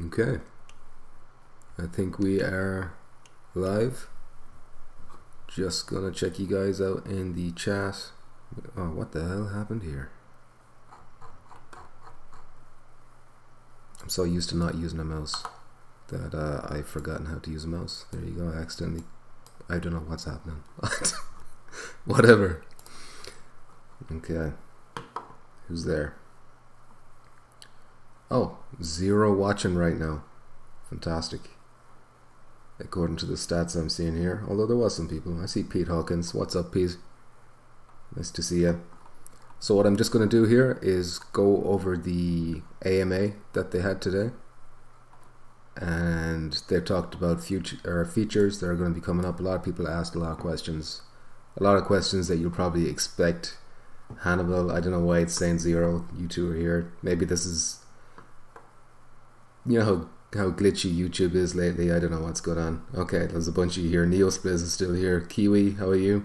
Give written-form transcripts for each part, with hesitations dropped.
Okay, I think we are live. Just gonna check you guys out in the chat. Oh, what the hell happened here? I'm so used to not using a mouse that I've forgotten how to use a mouse. There you go, I accidentally. I don't know what's happening. Whatever. Okay, who's there? Oh, 0 watching right now. Fantastic. According to the stats I'm seeing here. Although there was some people. I see Pete Hawkins. What's up, Pete? Nice to see you. So what I'm just going to do here is go over the AMA that they had today. And they talked about features that are going to be coming up. A lot of people asked a lot of questions. A lot of questions that you'll probably expect. Hannibal, I don't know why it's saying 0. You two are here. Maybe this is... You know how glitchy YouTube is lately. I don't know what's going on. Okay, there's a bunch of you here. Neospliz is still here. Kiwi, how are you?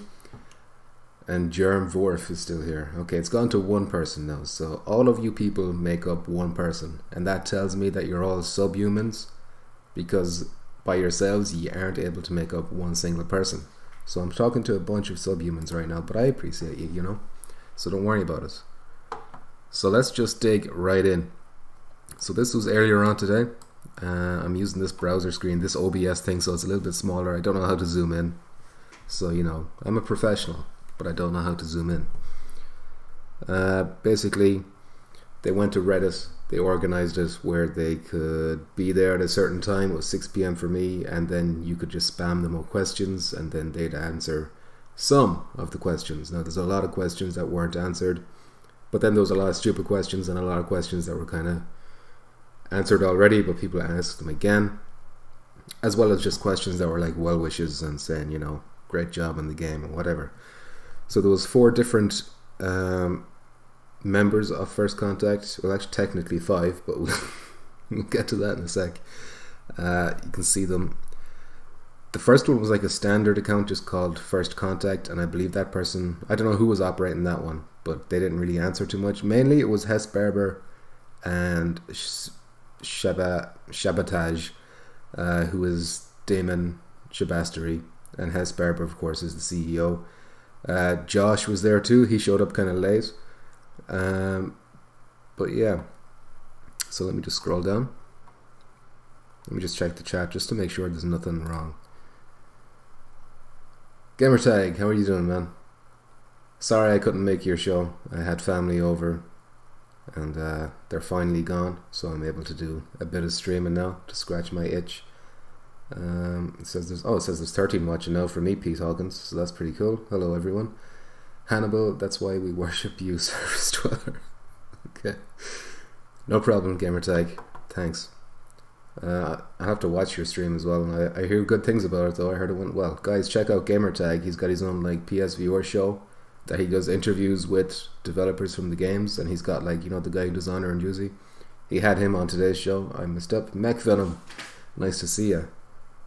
And Germ Vorf is still here. Okay, it's gone to one person now. So all of you people make up one person. And that tells me that you're all subhumans. Because by yourselves, you aren't able to make up one single person. So I'm talking to a bunch of subhumans right now. But I appreciate you, you know. So don't worry about it. So let's just dig right in. So this was earlier on today. I'm using this browser screen, this OBS thing, so it's a little bit smaller. I don't know how to zoom in. So, you know, I'm a professional, but I don't know how to zoom in. Basically, they went to Reddit. They organized it where they could be there at a certain time. It was 6 p.m. for me, and then you could just spam them with questions, and then they'd answer some of the questions. Now, there's a lot of questions that weren't answered, but then there was a lot of stupid questions and a lot of questions that were kind of answered already, but people asked them again, as well as just questions that were like well wishes and saying, you know, great job in the game or whatever. So there was 4 different members of First Contact. Well, actually technically 5, but we'll get to that in a sec. You can see them. The first one was like a standard account just called First Contact, and I believe that person, I don't know who was operating that one, but they didn't really answer too much. Mainly it was Hess Barber and Shabataj, who is Damon Shabastari, and Hess Barber, of course, is the CEO. Josh was there too. He showed up kind of late. But yeah. So let me just scroll down. Let me just check the chat just to make sure there's nothing wrong. Gamertag, how are you doing, man? Sorry I couldn't make your show. I had family over. And they're finally gone, so I'm able to do a bit of streaming now to scratch my itch. It says there's 13 watching now for me, Pete Hawkins, so that's pretty cool. Hello everyone. Hannibal, that's why we worship you, Service Dweller. Okay, no problem, Gamertag. Thanks. I have to watch your stream as well, and I hear good things about it though. I heard it went well. Guys, check out Gamertag. He's got his own like PSVR show that he does interviews with developers from the games, and he's got, like, you know, the guy who does Honor and Juicy. He had him on today's show. I messed up. Mech Venom, nice to see you.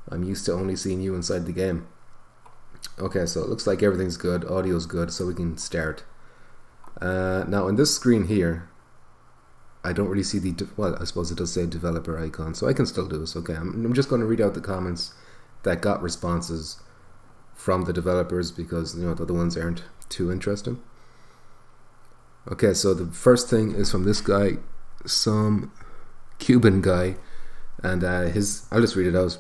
I'm used to only seeing you inside the game. Okay, so it looks like everything's good, audio's good, so we can start. Now on this screen here, I don't really see the, well, I suppose it does say developer icon, so I can still do this. Okay, I'm just going to read out the comments that got responses from the developers, because, you know, the other ones aren't too interesting. Okay, so the first thing is from this guy, some Cuban guy, and I'll just read it out.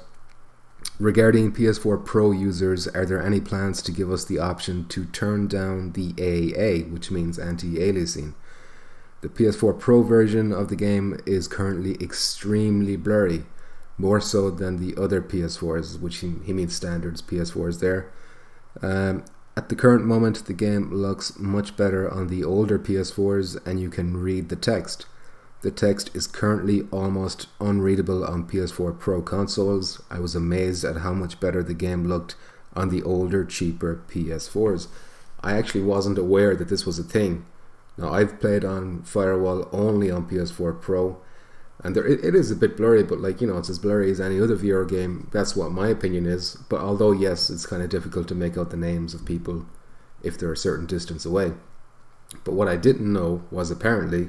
Regarding PS4 Pro users, are there any plans to give us the option to turn down the AA, which means anti-aliasing? The PS4 Pro version of the game is currently extremely blurry, more so than the other PS4s, which he means standards PS4s there. At the current moment, the game looks much better on the older PS4s, and you can read the text. The text is currently almost unreadable on PS4 Pro consoles. I was amazed at how much better the game looked on the older, cheaper PS4s. I actually wasn't aware that this was a thing. Now, I've played on Firewall only on PS4 Pro, and it is a bit blurry, but, like, you know, it's as blurry as any other VR game. That's what my opinion is. But although, yes, it's kind of difficult to make out the names of people if they're a certain distance away. But what I didn't know was apparently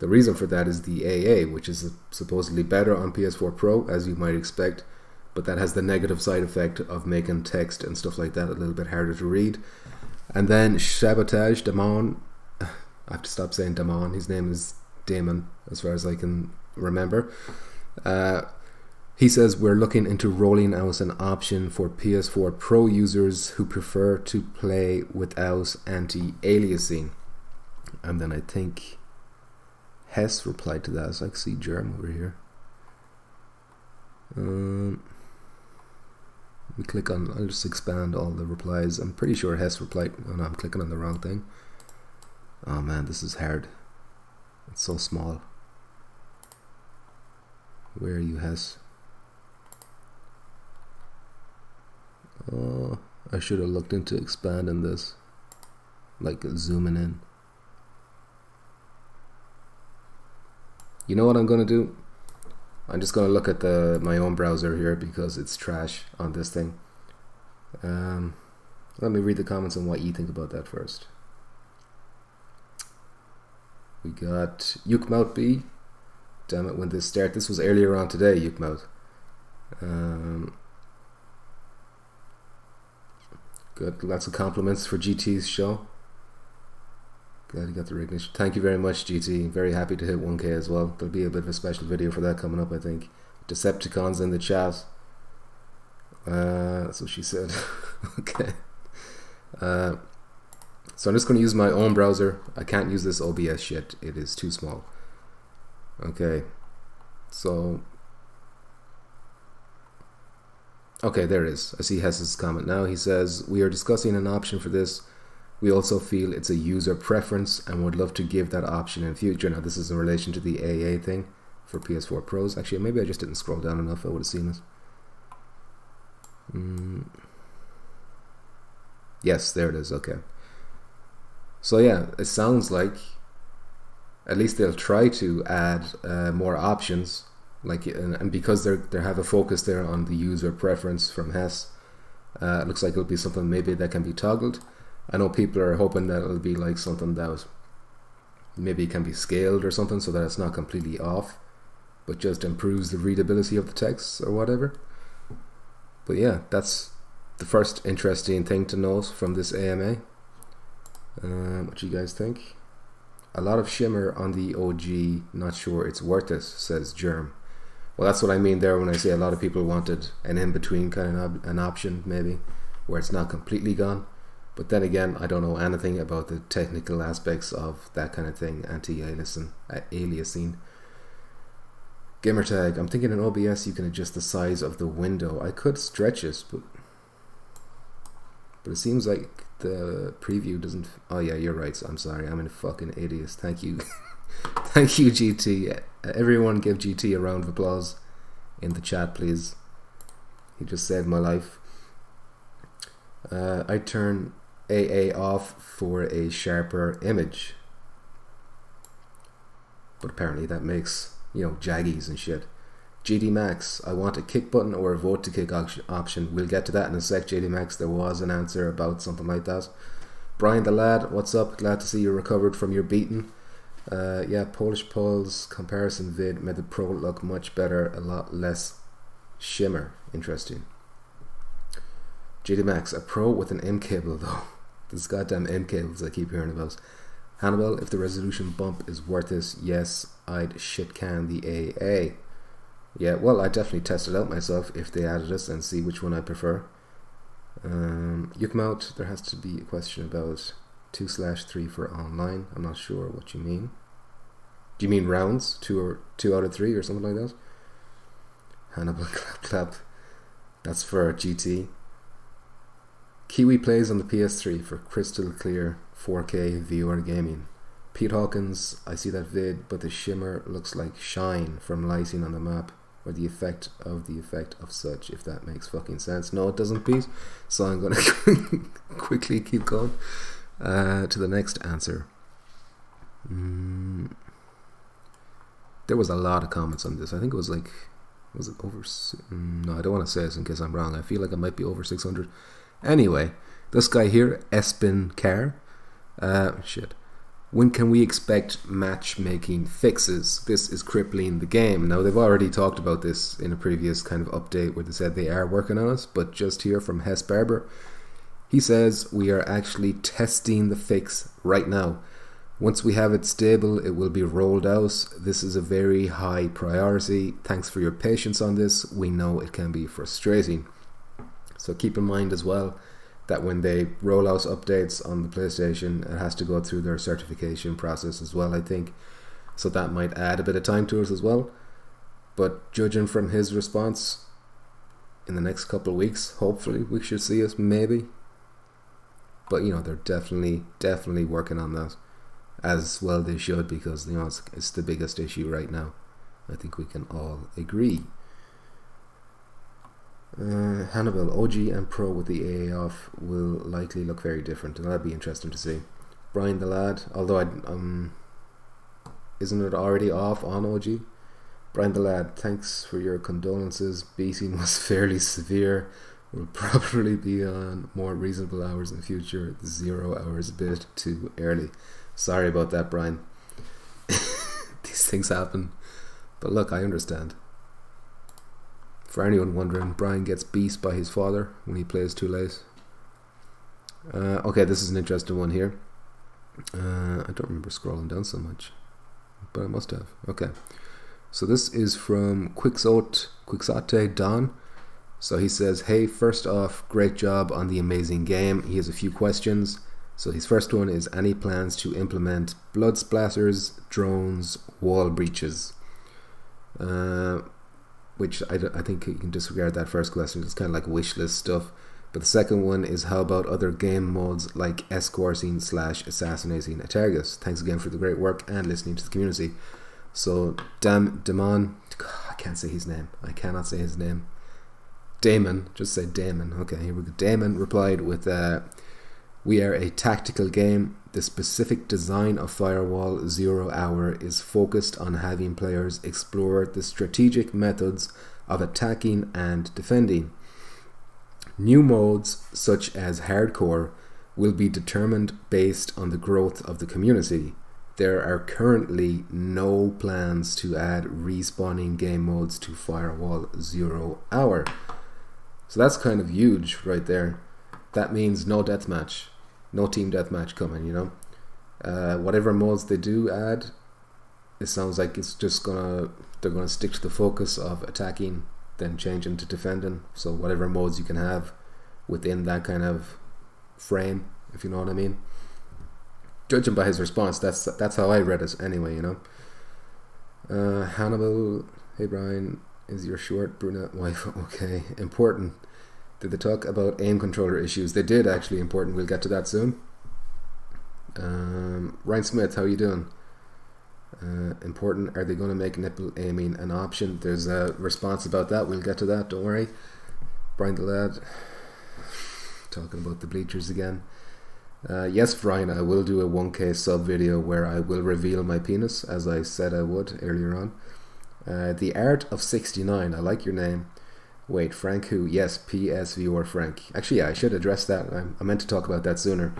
The reason for that is the AA, which is supposedly better on PS4 Pro, as you might expect, but that has the negative side effect of making text and stuff like that a little bit harder to read. And then Sabotage Damon, I have to stop saying Damon, his name is Damon as far as I can remember. He says we're looking into rolling out an option for PS4 Pro users who prefer to play without anti-aliasing. And then I think Hess replied to that, so I can see Germ over here. We click on, I'll just expand all the replies. I'm pretty sure Hess replied. Oh no, I'm clicking on the wrong thing. Oh man, this is hard. It's so small. Where are you, Hess? Oh, I should have looked into expanding this, like zooming in. You know what I'm gonna do? I'm just gonna look at my own browser here because it's trash on this thing. Let me read the comments on what you think about that first. We got Yukmout B. Damn it, when this start? This was earlier on today, Yukmout. Good, lots of compliments for GT's show. Glad you got the recognition. Thank you very much, GT. Very happy to hit 1K as well. There'll be a bit of a special video for that coming up, I think. Decepticons in the chat. That's what she said. Okay. So I'm just going to use my own browser. I can't use this OBS shit. It is too small. Okay. So... okay, there it is. I see Hess's comment now. He says, we are discussing an option for this. We also feel it's a user preference and would love to give that option in future. Now this is in relation to the AA thing for PS4 Pros. Actually, maybe I just didn't scroll down enough. I would have seen it. Yes, there it is. Okay. So yeah, it sounds like at least they'll try to add more options. Like, and because they have a focus there on the user preference from Hess, it looks like it'll be something maybe that can be toggled. I know people are hoping that it'll be like something that maybe can be scaled or something so that it's not completely off, but just improves the readability of the text or whatever. But yeah, that's the first interesting thing to note from this AMA. What do you guys think? A lot of shimmer on the OG, not sure it's worth it, says Germ. Well, that's what I mean there when I say a lot of people wanted an in-between kind of an option, maybe, where it's not completely gone. But then again, I don't know anything about the technical aspects of that kind of thing, anti-aliasing. Gamertag, I'm thinking in OBS you can adjust the size of the window. I could stretch it, but it seems like the preview doesn't... oh yeah, you're right. I'm sorry, I'm a fucking idiot. Thank you. Thank you, GT. Everyone give GT a round of applause in the chat, please. He just saved my life. I turn AA off for a sharper image, but apparently that makes, you know, jaggies and shit. JD Max, I want a kick button or a vote to kick option. We'll get to that in a sec, JD Max. There was an answer about something like that. Brian the Lad, what's up? Glad to see you recovered from your beating. Yeah, Polish Paul's comparison vid made the Pro look much better, a lot less shimmer. Interesting. JD Max, a Pro with an M cable though. These goddamn M cables I keep hearing about. Hannibal, if the resolution bump is worth it, yes, I'd shit can the AA. Yeah, well, I definitely test it out myself if they added us and see which one I prefer. Yukmout, there has to be a question about 2/3 for online. I'm not sure what you mean. Do you mean rounds? 2 out of 3 or something like that? Hannibal clap clap. That's for GT. Kiwi plays on the PS3 for crystal clear 4K VR gaming. Pete Hawkins, I see that vid, but the shimmer looks like shine from lighting on the map, or the effect of such, if that makes fucking sense. No, it doesn't, Pete. So I'm gonna quickly keep going to the next answer. There was a lot of comments on this. I think it was like, was it over? No, I don't want to say this in case I'm wrong. I feel like it might be over 600. Anyway, this guy here, Espen Kerr, shit. when can we expect matchmaking fixes? This is crippling the game. Now, they've already talked about this in a previous kind of update where they said they are working on it, but just here from Hess Barber, he says we are actually testing the fix right now. Once we have it stable, it will be rolled out. This is a very high priority. Thanks for your patience on this. We know it can be frustrating. So keep in mind as well that when they roll out updates on the PlayStation, it has to go through their certification process as well, I think. So that might add a bit of time to it as well. But judging from his response, in the next couple of weeks, hopefully we should see it, maybe. But, you know, they're definitely working on that. As well they should, because, you know, it's the biggest issue right now. I think we can all agree. Hannibal, OG and Pro with the AA off will likely look very different, and that'd be interesting to see. Brian the Lad, although isn't it already off on OG? Brian the Lad, thanks for your condolences. Beating was fairly severe. Will probably be on more reasonable hours in the future. 0 hours a bit too early. Sorry about that, Brian. These things happen. But look, I understand. For anyone wondering, Brian gets beat by his father when he plays too late. Okay, this is an interesting one here. I don't remember scrolling down so much, but I must have. Okay. So this is from Quixote Don. So he says, hey, first off, great job on the amazing game. He has a few questions. So his first one is, any plans to implement blood splatters, drones, wall breaches? Which I think you can disregard that first question. It's kind of like wish list stuff. But the second one is, how about other game modes like escorting / assassinating a target? Thanks again for the great work and listening to the community. So Damon, I can't say his name. I cannot say his name. Damon, just say Damon. Okay, here we go. Damon replied with, we are a tactical game. The specific design of Firewall Zero Hour is focused on having players explore the strategic methods of attacking and defending. New modes, such as Hardcore, will be determined based on the growth of the community. There are currently no plans to add respawning game modes to Firewall Zero Hour. So that's kind of huge right there. That means no deathmatch. No team deathmatch coming, you know. Whatever modes they do add, it sounds like it's just they're gonna stick to the focus of attacking, then changing to defending. So whatever modes you can have within that kind of frame, if you know what I mean. Judging by his response, that's how I read it anyway, you know. Hannibal, hey Brian, is your short brunette wife okay? Important. Did they talk about aim controller issues? They did, actually. Important. We'll get to that soon. Ryan Smith, how are you doing? Important. Are they going to make nipple aiming an option? There's a response about that. We'll get to that. Don't worry. Brian the Lad, talking about the bleachers again. Yes, Brian, I will do a 1K sub video where I will reveal my penis, as I said I would earlier on. The Art of 69. I like your name. Wait, Frank who? Yes, PSVR Frank. Actually, yeah, I should address that. I meant to talk about that sooner.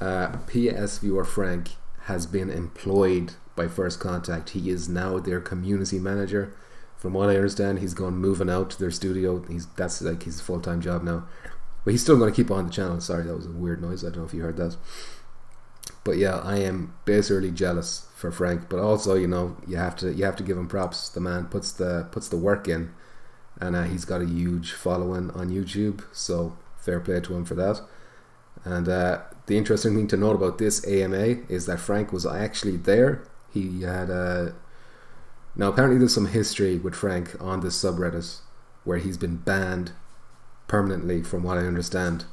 PSVR Frank has been employed by First Contact. He is now their community manager. From what I understand, he's moving out to their studio. That's like his full-time job now. But he's still going to keep on the channel. Sorry, that was a weird noise. I don't know if you heard that. But yeah, I am basically jealous for Frank. But also, you know, you have to give him props. The man puts the work in. And he's got a huge following on YouTube, so fair play to him for that. And the interesting thing to note about this AMA is that Frank was actually there. He had now apparently there's some history with Frank on this subreddit where he's been banned permanently, from what I understand.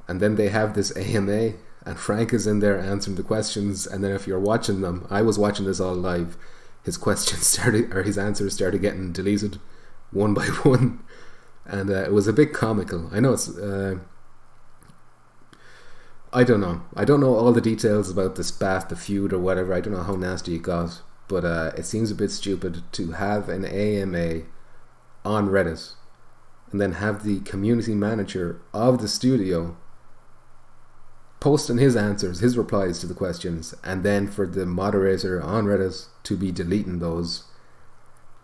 And then they have this AMA, and Frank is in there answering the questions. And then if you're watching them, I was watching this all live. His his answers started getting deleted one by one, and it was a bit comical. I know it's I don't know all the details about the spat, the feud or whatever. I don't know how nasty it got, but it seems a bit stupid to have an AMA on Reddit and then have the community manager of the studio posting his answers, his replies to the questions, and then for the moderator on Reddit to be deleting those,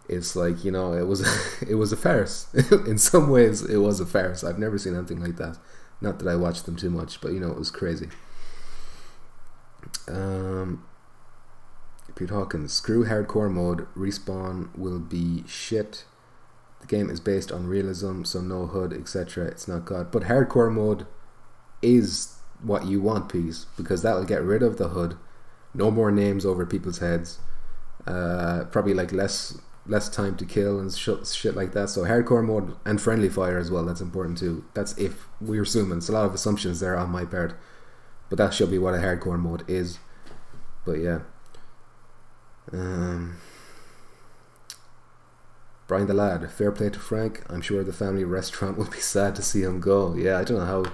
it's like, you know, it was it was a farce. In some ways it was a farce. I've never seen anything like that. Not that I watched them too much, but you know, it was crazy. Pete Hawkins, screw hardcore mode, respawn will be shit. The game is based on realism, so no HUD, etc. It's not God. But hardcore mode is what you want, Pete, because that will get rid of the HUD. No more names over people's heads. Probably like less time to kill and shit like that. So hardcore mode and friendly fire as well, that's important too. That's if we're assuming. It's a lot of assumptions there on my part, but that should be what a hardcore mode is. But yeah, Brian the Lad, fair play to Frank. I'm sure the family restaurant will be sad to see him go. Yeah, I don't know how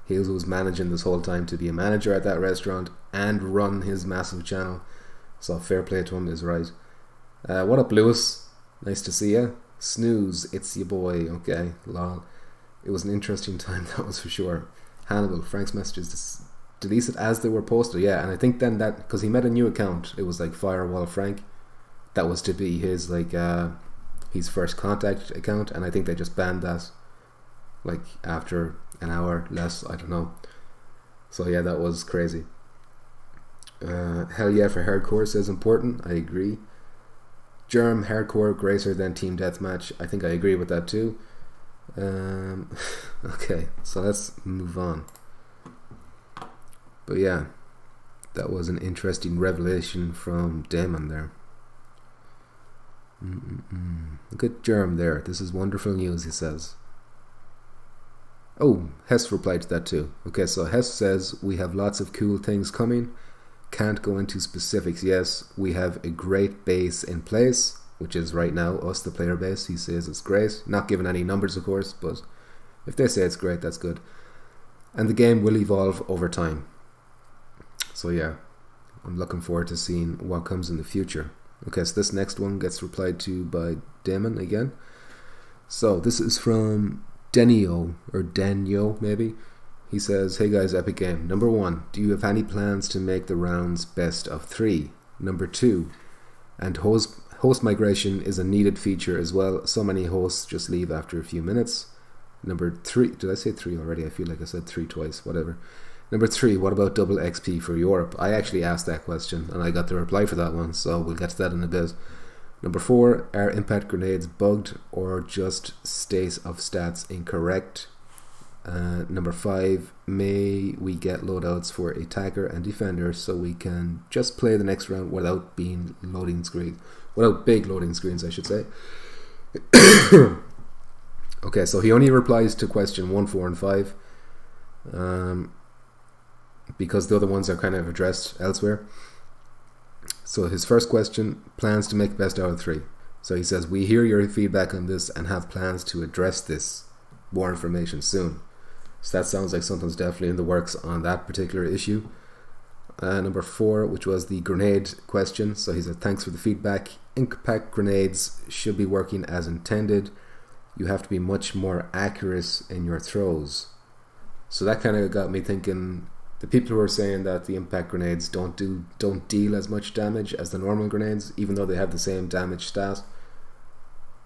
he was managing this whole time to be a manager at that restaurant and run his massive channel. So fair play to him is right. What up, Lewis? Nice to see you. Snooze, it's your boy. Okay, lol. It was an interesting time, that was for sure. Hannibal, Frank's messages deleted as they were posted. Yeah, and I think then that, because he made a new account, it was like Firewall Frank. That was to be his like his first contact account, and I think they just banned that like after an hour less, I don't know. So yeah, that was crazy. Hell yeah for hardcore, says important. I agree. Germ, hardcore, greater than team deathmatch. I think I agree with that too. Okay, so let's move on. But yeah, that was an interesting revelation from Damon there. Look at Germ there. This is wonderful news, he says. Oh, Hess replied to that too. Okay, so Hess says, we have lots of cool things coming. Can't go into specifics. Yes, we have a great base in place, which is right now us, the player base. He says it's great. Not giving any numbers, of course, but if they say it's great, that's good. And the game will evolve over time. So yeah, I'm looking forward to seeing what comes in the future. Okay, so this next one gets replied to by Damon again. So this is from Denio, or Denio maybe. He says, hey guys, epic game. Number 1, do you have any plans to make the rounds best of 3? Number 2, and host migration is a needed feature as well. So many hosts just leave after a few minutes. Number 3, did I say 3 already? I feel like I said 3 twice, whatever. Number 3, what about double XP for Europe? I actually asked that question and I got the reply for that one, so we'll get to that in a bit. Number 4, are impact grenades bugged or just state of stats incorrect? Number 5, may we get loadouts for attacker and defender so we can just play the next round without being loading screens, without big loading screens, I should say. Okay, so he only replies to question 1, 4, and 5, because the other ones are kind of addressed elsewhere. So his first question, plans to make best out of 3. So he says, we hear your feedback on this and have plans to address this. More information soon. So that sounds like something's definitely in the works on that particular issue. Number 4, which was the grenade question. So he said, thanks for the feedback. Impact grenades should be working as intended. You have to be much more accurate in your throws. So that kind of got me thinking, the people who are saying that the impact grenades don't deal as much damage as the normal grenades, even though they have the same damage stat,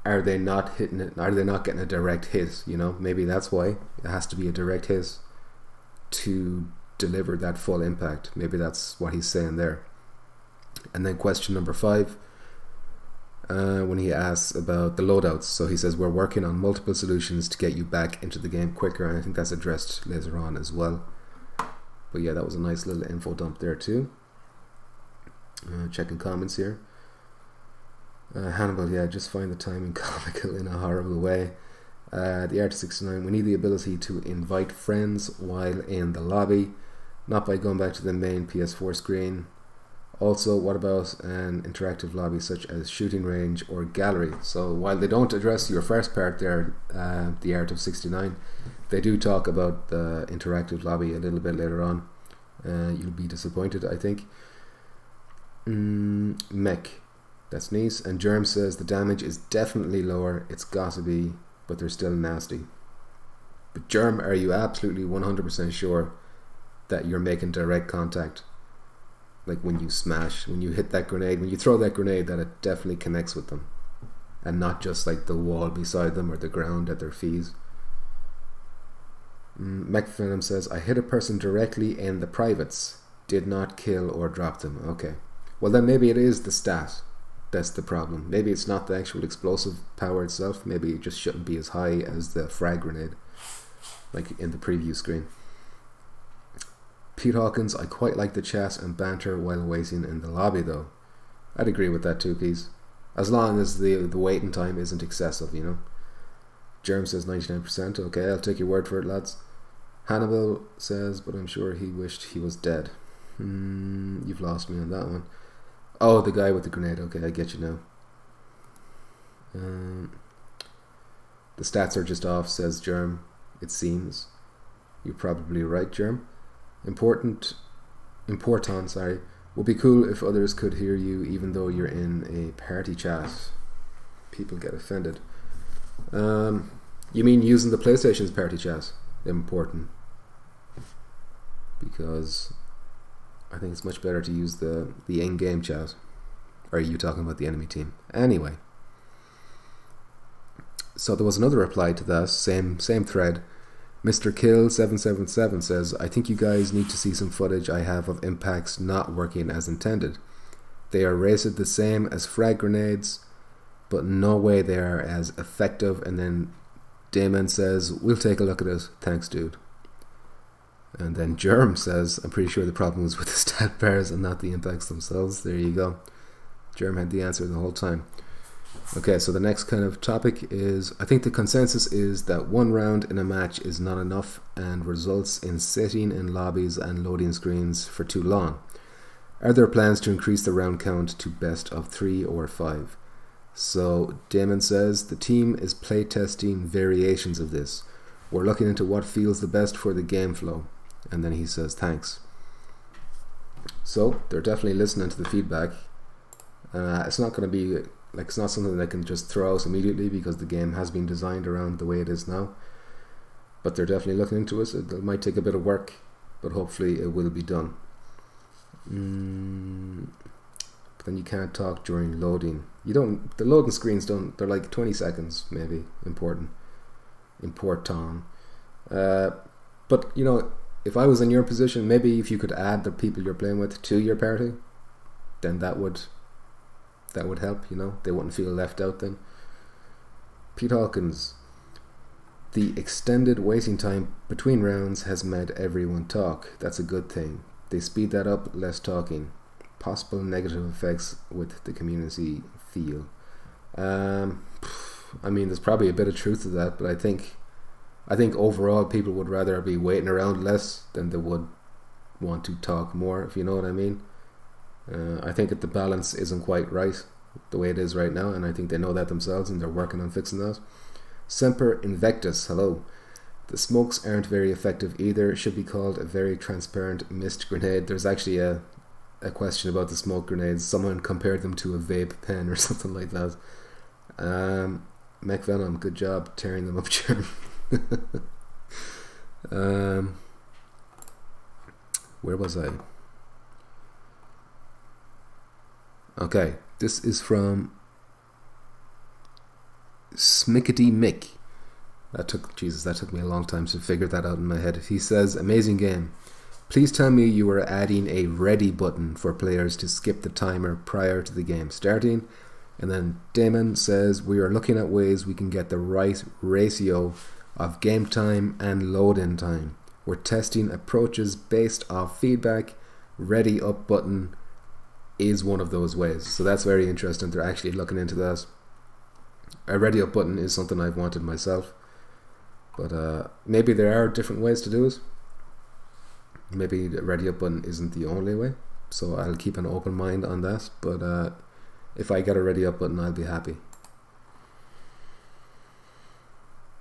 are they not hitting it? Are they not getting a direct hit? You know, maybe that's why it has to be a direct hit to deliver that full impact. Maybe that's what he's saying there. And then question number 5, when he asks about the loadouts, so he says we're working on multiple solutions to get you back into the game quicker, and I think that's addressed later on as well. But yeah, that was a nice little info dump there too. Checking comments here. Hannibal, yeah, just find the timing comical in a horrible way. The RT69, we need the ability to invite friends while in the lobby, not by going back to the main PS4 screen. Also, what about an interactive lobby such as shooting range or gallery? So while they don't address your first part there, the Art of 69, they do talk about the interactive lobby a little bit later on. You'll be disappointed, I think. Mech, that's nice. And Germ says the damage is definitely lower. It's gotta be, but they're still nasty. But Germ, are you absolutely 100% sure that you're making direct contact. Like when you smash, when you hit that grenade, when you throw that grenade, that it definitely connects with them. And not just like the wall beside them or the ground at their feet. McFinnum says, I hit a person directly in the privates. Did not kill or drop them. Okay. Well, then maybe it is the stat that's the problem. Maybe it's not the actual explosive power itself. Maybe it just shouldn't be as high as the frag grenade, like in the preview screen. Pete Hawkins, I quite like the chat and banter while waiting in the lobby though. I'd agree with that too, please. As long as the waiting time isn't excessive, you know. Germ says 99%. Okay, I'll take your word for it, lads. Hannibal says, but I'm sure he wished he was dead. You've lost me on that one. Oh, the guy with the grenade. Okay, I get you now. The stats are just off, says Germ. It seems. You're probably right, Germ. Important, sorry. Would be cool if others could hear you even though you're in a party chat. People get offended. You mean using the PlayStation's party chat? Important. Because I think it's much better to use the in-game chat. Or are you talking about the enemy team? Anyway. So there was another reply to that, same thread. Mr. Kill 777 says, I think you guys need to see some footage I have of impacts not working as intended. They are rated the same as frag grenades, but no way they are as effective. And then Damon says, we'll take a look at it. Thanks, dude. And then Germ says, I'm pretty sure the problem was with the stat bars and not the impacts themselves. There you go. Germ had the answer the whole time. Okay, so the next kind of topic is, I think the consensus is that one round in a match is not enough and results in sitting in lobbies and loading screens for too long. Are there plans to increase the round count to best of 3 or 5? So Damon says, the team is playtesting variations of this. We're looking into what feels the best for the game flow. And then he says, thanks. So they're definitely listening to the feedback. It's not going to be... Like, it's not something that can just throw out immediately because the game has been designed around the way it is now. But they're definitely looking into it. It might take a bit of work, but hopefully it will be done. But then you can't talk during loading. You don't. The loading screens don't. They're like 20 seconds, maybe. Important. But you know, if I was in your position, maybe if you could add the people you're playing with to your party, then that would help, you know. They wouldn't feel left out then. Pete Hawkins, the extended waiting time between rounds has made everyone talk. That's a good thing. They speed that up, less talking. Possible negative effects with the community feel. I mean, there's probably a bit of truth to that, but I think overall people would rather be waiting around less than they would want to talk more, if you know what I mean. I think that the balance isn't quite right the way it is right now, and I think they know that themselves and they're working on fixing that. Semper Invectus, hello. The smokes aren't very effective either. It should be called a very transparent mist grenade. There's actually a question about the smoke grenades. Someone compared them to a vape pen or something like that. McVenom, good job tearing them up, Jim. Where was I? Okay, this is from Smickety Mick. That took me a long time to figure that out in my head. He says, amazing game. Please tell me you are adding a ready button for players to skip the timer prior to the game starting. And then Damon says, we are looking at ways we can get the right ratio of game time and load-in time. We're testing approaches based off feedback. Ready up button is one of those ways. So that's very interesting. They're actually looking into that. A ready up button is something I've wanted myself. But maybe there are different ways to do it. Maybe the ready up button isn't the only way. So I'll keep an open mind on that. But if I get a ready up button, I'll be happy.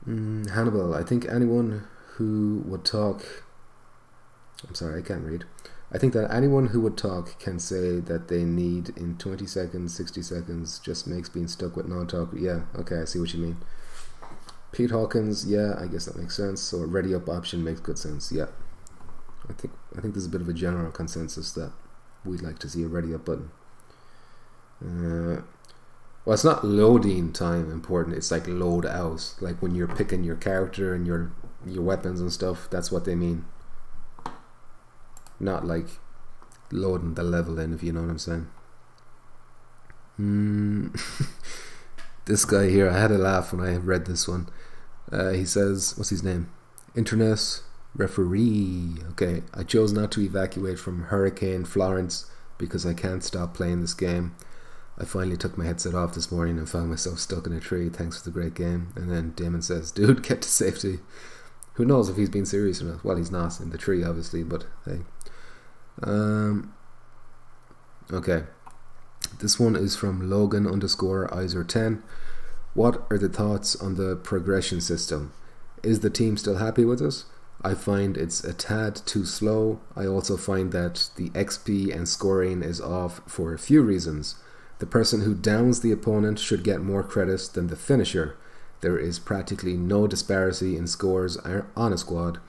Hannibal, I think anyone who would talk... I'm sorry, I can't read. I think that anyone who would talk can say that they need in 20 seconds, 60 seconds, just makes being stuck with non-talk. Yeah, okay, I see what you mean. Pete Hawkins, yeah, I guess that makes sense. So a ready up option makes good sense, yeah. I think there's a bit of a general consensus that we'd like to see a ready up button. Well, it's not loading time important, it's like load out, like when you're picking your character and your weapons and stuff. That's what they mean, not like loading the level in, if you know what I'm saying. This guy here, I had a laugh when I read this one. He says, what's his name? Internet referee. Okay, I chose not to evacuate from Hurricane Florence because I can't stop playing this game. I finally took my headset off this morning and found myself stuck in a tree. Thanks for the great game. And then Damon says, dude, get to safety. Who knows if he's being serious or not? Well, he's not in the tree, obviously, but hey. Okay. This one is from Logan_Iser10. What are the thoughts on the progression system? Is the team still happy with it? I find it's a tad too slow. I also find that the XP and scoring is off for a few reasons. The person who downs the opponent should get more credit than the finisher. There is practically no disparity in scores on a squad.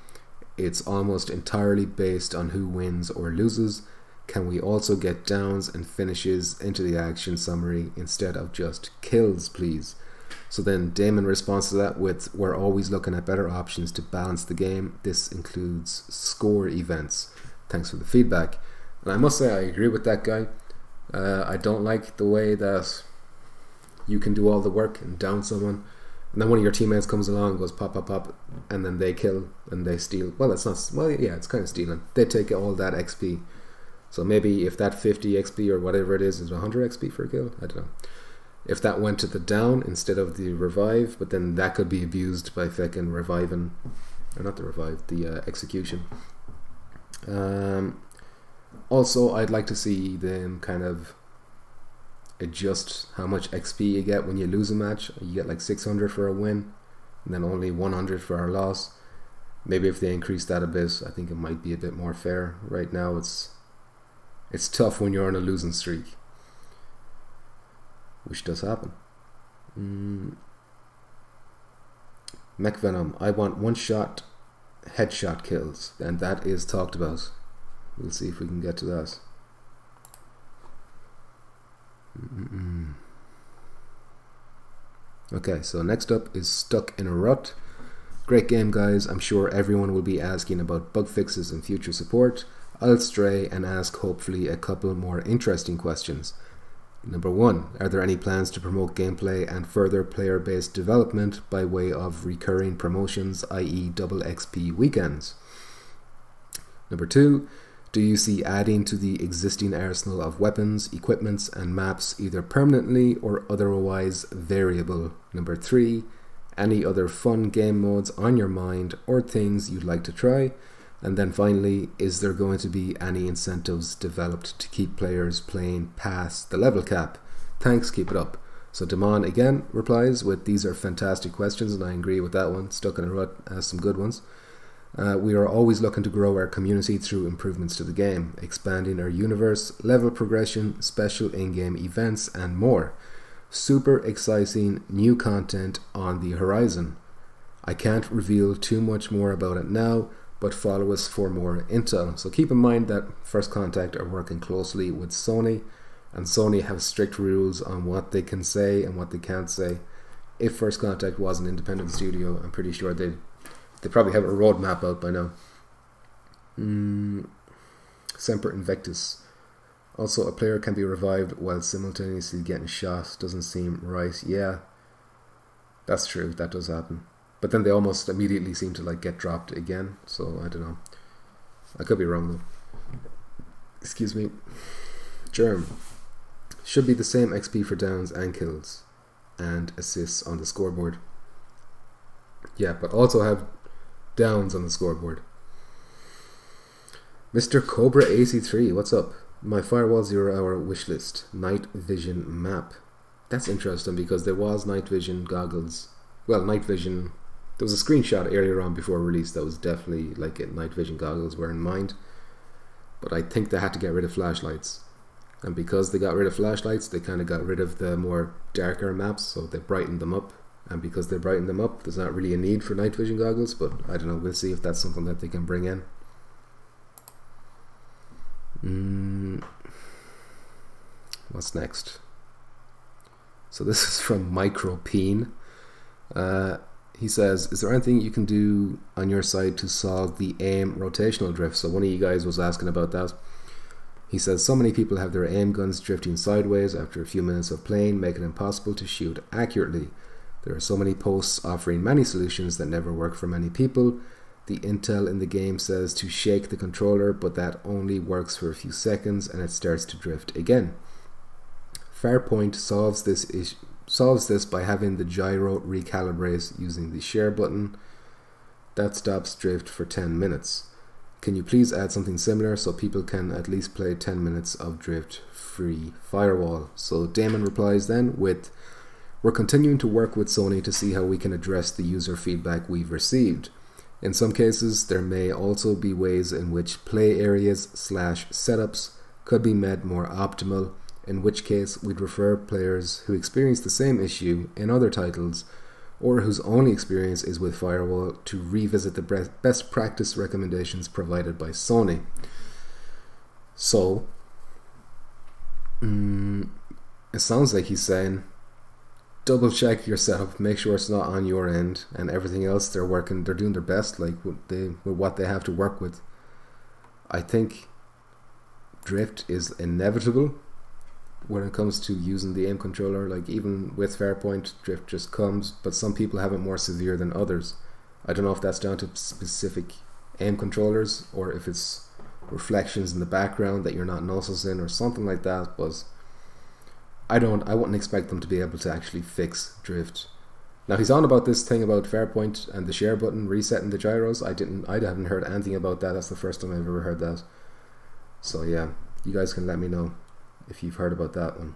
It's almost entirely based on who wins or loses. Can we also get downs and finishes into the action summary instead of just kills, please? So then Damon responds to that with, we're always looking at better options to balance the game. This includes score events. Thanks for the feedback. And I must say I agree with that guy. I don't like the way that you can do all the work and down someone, and then one of your teammates comes along and goes pop pop pop, and then they kill and they steal. Well, it's not, well, yeah, it's kind of stealing. They take all that XP. So maybe if that 50 XP or whatever it is 100 XP for a kill, I don't know. If that went to the down instead of the revive, but then that could be abused by fucking reviving, or not the revive, the execution. Also, I'd like to see them kind of adjust how much XP you get when you lose a match. You get like 600 for a win, and then only 100 for a loss. Maybe if they increase that a bit, I think it might be a bit more fair. Right now, it's tough when you're on a losing streak, which does happen. Mech Venom, I want one-shot headshot kills, and that is talked about. We'll see if we can get to that. Okay, so next up is Stuck in a Rut. Great game, guys. I'm sure everyone will be asking about bug fixes and future support. I'll stray and ask hopefully a couple more interesting questions. Number 1, are there any plans to promote gameplay and further player-based development by way of recurring promotions, i.e. double XP weekends? Number 2, do you see adding to the existing arsenal of weapons, equipments and maps either permanently or otherwise variable? Number 3, any other fun game modes on your mind or things you'd like to try? And then finally, is there going to be any incentives developed to keep players playing past the level cap? Thanks, keep it up. So Damon again replies with, these are fantastic questions, and I agree with that one. Stuck in a Rut has some good ones. We are always looking to grow our community through improvements to the game, expanding our universe, level progression, special in-game events, and more. Super exciting new content on the horizon. I can't reveal too much more about it now, but follow us for more intel. So keep in mind that First Contact are working closely with Sony, and Sony have strict rules on what they can say and what they can't say. If First Contact was an independent studio, I'm pretty sure they probably have a roadmap out by now. Semper Invictus. Also, a player can be revived while simultaneously getting shot. Doesn't seem right. Yeah, that's true. That does happen. But then they almost immediately seem to like get dropped again. So I don't know. I could be wrong though. Excuse me. Germ. Should be the same XP for downs and kills and assists on the scoreboard. Yeah, but also have downs on the scoreboard. Mr. Cobra AC3, what's up? My Firewall Zero Hour wishlist. Night vision map. That's interesting because there was night vision goggles. Well, night vision. There was a screenshot earlier on before release that was definitely like night vision goggles were in mind. But I think they had to get rid of flashlights. And because they got rid of flashlights, they kind of got rid of the more darker maps, so they brightened them up. And because they brighten them up, there's not really a need for night vision goggles, but I don't know, we'll see if that's something that they can bring in. What's next? So this is from Micropeen. He says, is there anything you can do on your side to solve the aim rotational drift? So one of you guys was asking about that. He says, so many people have their aim guns drifting sideways after a few minutes of playing, making it impossible to shoot accurately. There are so many posts offering many solutions that never work for many people. The intel in the game says to shake the controller, but that only works for a few seconds and it starts to drift again. Farpoint solves this by having the gyro recalibrate using the share button. That stops drift for 10 minutes. Can you please add something similar so people can at least play 10 minutes of drift-free Firewall? So Damon replies then with, we're continuing to work with Sony to see how we can address the user feedback we've received. In some cases, there may also be ways in which play areas / setups could be made more optimal, in which case we'd refer players who experience the same issue in other titles or whose only experience is with Firewall to revisit the best practice recommendations provided by Sony. So, it sounds like he's saying, double check your setup, make sure it's not on your end, and everything else they're doing their best, like with what they have to work with. I think drift is inevitable when it comes to using the aim controller. Like even with Farpoint, drift just comes, but some people have it more severe than others. I don't know if that's down to specific aim controllers or if it's reflections in the background that you're not noticing or something like that, but I wouldn't expect them to be able to actually fix drift. Now he's on about this thing about Farpoint and the share button resetting the gyros. I haven't heard anything about that. That's the first time I've ever heard that. So yeah, you guys can let me know if you've heard about that one.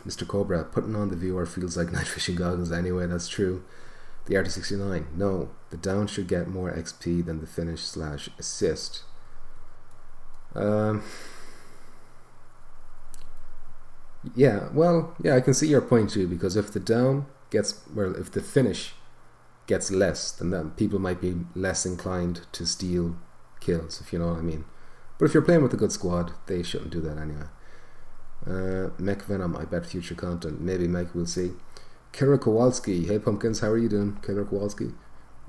Mr. Cobra, putting on the viewer feels like night fishing goggles anyway, that's true. The RT69, no, the down should get more XP than the finish / assist. Yeah, well, yeah, I can see your point too, because if the down gets, well, if the finish gets less, then that people might be less inclined to steal kills, if you know what I mean. But if you're playing with a good squad, they shouldn't do that anyway. Mech Venom, I bet future content. Maybe Mech, we'll see. Kira Kowalski, hey pumpkins, how are you doing? Kira Kowalski.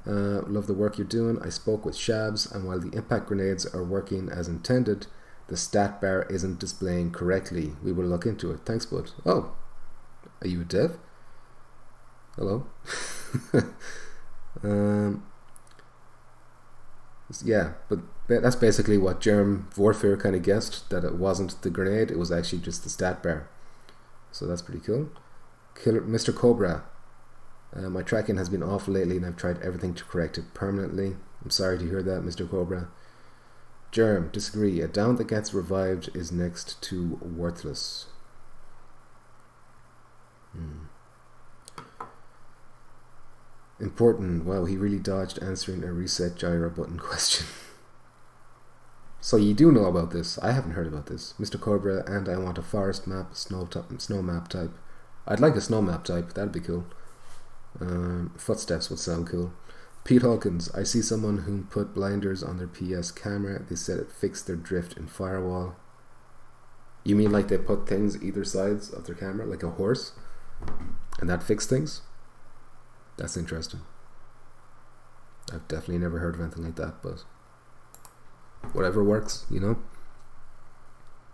Love the work you're doing. I spoke with Shabs, and while the impact grenades are working as intended, the stat bar isn't displaying correctly. We will look into it. Thanks, bud. Oh, are you a dev? Hello. Yeah, but that's basically what Germ Warfare kind of guessed, that it wasn't the grenade, it was actually just the stat bar. So that's pretty cool. Mr. Cobra, my tracking has been off lately and I've tried everything to correct it permanently. I'm sorry to hear that, Mr. Cobra. Germ, disagree. A down that gets revived is next to worthless. Important. Wow, he really dodged answering a reset gyro button question. So you do know about this. I haven't heard about this. Mr. Cobra, and I want a forest map, snow map type. I'd like a snow map type, that'd be cool. Footsteps would sound cool. Pete Hawkins, I see someone who put blinders on their PS camera. They said it fixed their drift in Firewall. You mean like they put things either sides of their camera, like a horse? And that fixed things? That's interesting. I've definitely never heard of anything like that, but whatever works, you know?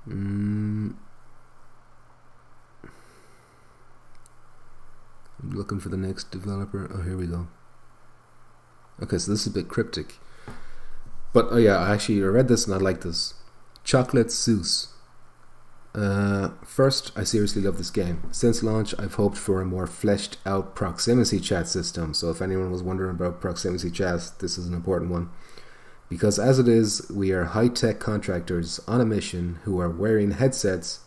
I'm looking for the next developer. Oh, here we go. Okay, so this is a bit cryptic. But oh yeah, I read this and I like this. Chocolate Seuss. First, I seriously love this game. Since launch, I've hoped for a more fleshed out proximity chat system. So if anyone was wondering about proximity chat, this is an important one. Because as it is, we are high-tech contractors on a mission who are wearing headsets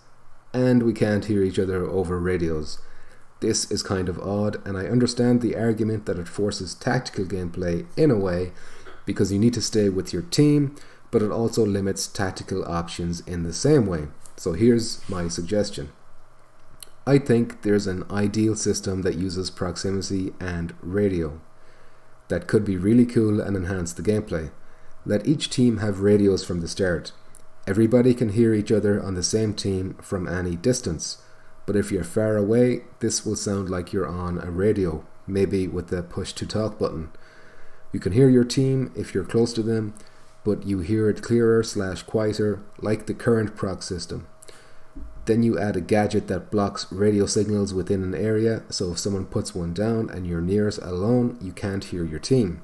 and we can't hear each other over radios. This is kind of odd, and I understand the argument that it forces tactical gameplay in a way because you need to stay with your team, but it also limits tactical options in the same way. So here's my suggestion. I think there's an ideal system that uses proximity and radio that could be really cool and enhance the gameplay. Let each team have radios from the start. Everybody can hear each other on the same team from any distance, but if you're far away, this will sound like you're on a radio, maybe with the push to talk button. You can hear your team if you're close to them, but you hear it clearer / quieter, like the current proc system. Then you add a gadget that blocks radio signals within an area, so if someone puts one down and you're near us alone, you can't hear your team.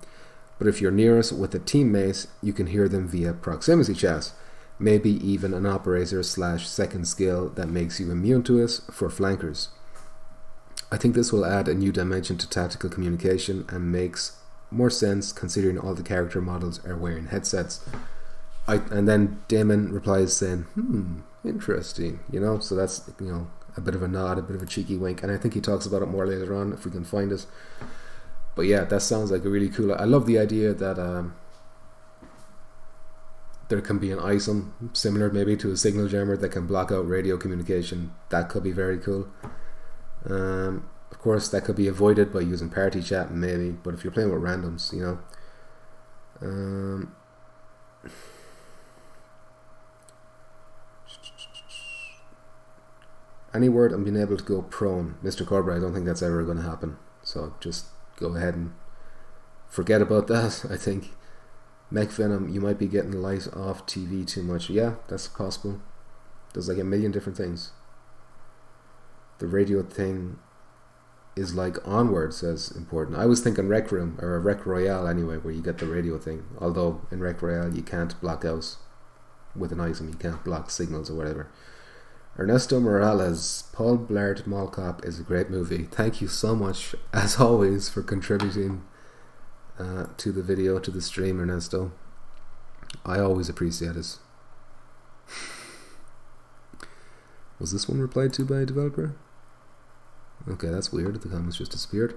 But if you're near us with a teammate, you can hear them via proximity chat. Maybe even an operator / second skill that makes you immune to it for flankers. I think this will add a new dimension to tactical communication and makes more sense considering all the character models are wearing headsets. And then Damon replies saying, interesting, so that's, a bit of a nod, a bit of a cheeky wink, and I think he talks about it more later on if we can find it. But yeah, that sounds like a really cool. I love the idea that there can be an ISOM similar maybe to a signal jammer that can block out radio communication. That could be very cool. Of course, that could be avoided by using party chat maybe, but if you're playing with randoms, any word on being able to go prone, Mr. Cobra, I don't think that's ever going to happen. So just go ahead and forget about that. I think Mech Venom, you might be getting the light off TV too much. Yeah, that's possible. There's like a million different things. The radio thing is like Onward says important. I was thinking Rec Room or Rec Royale anyway, where you get the radio thing. Although in Rec Royale you can't block out with an item, you can't block signals or whatever. Ernesto Morales, Paul Blart Mall Cop is a great movie. Thank you so much, as always, for contributing to the video, to the stream, Ernesto. I always appreciate it. Was this one replied to by a developer? Okay, that's weird. The comments just disappeared.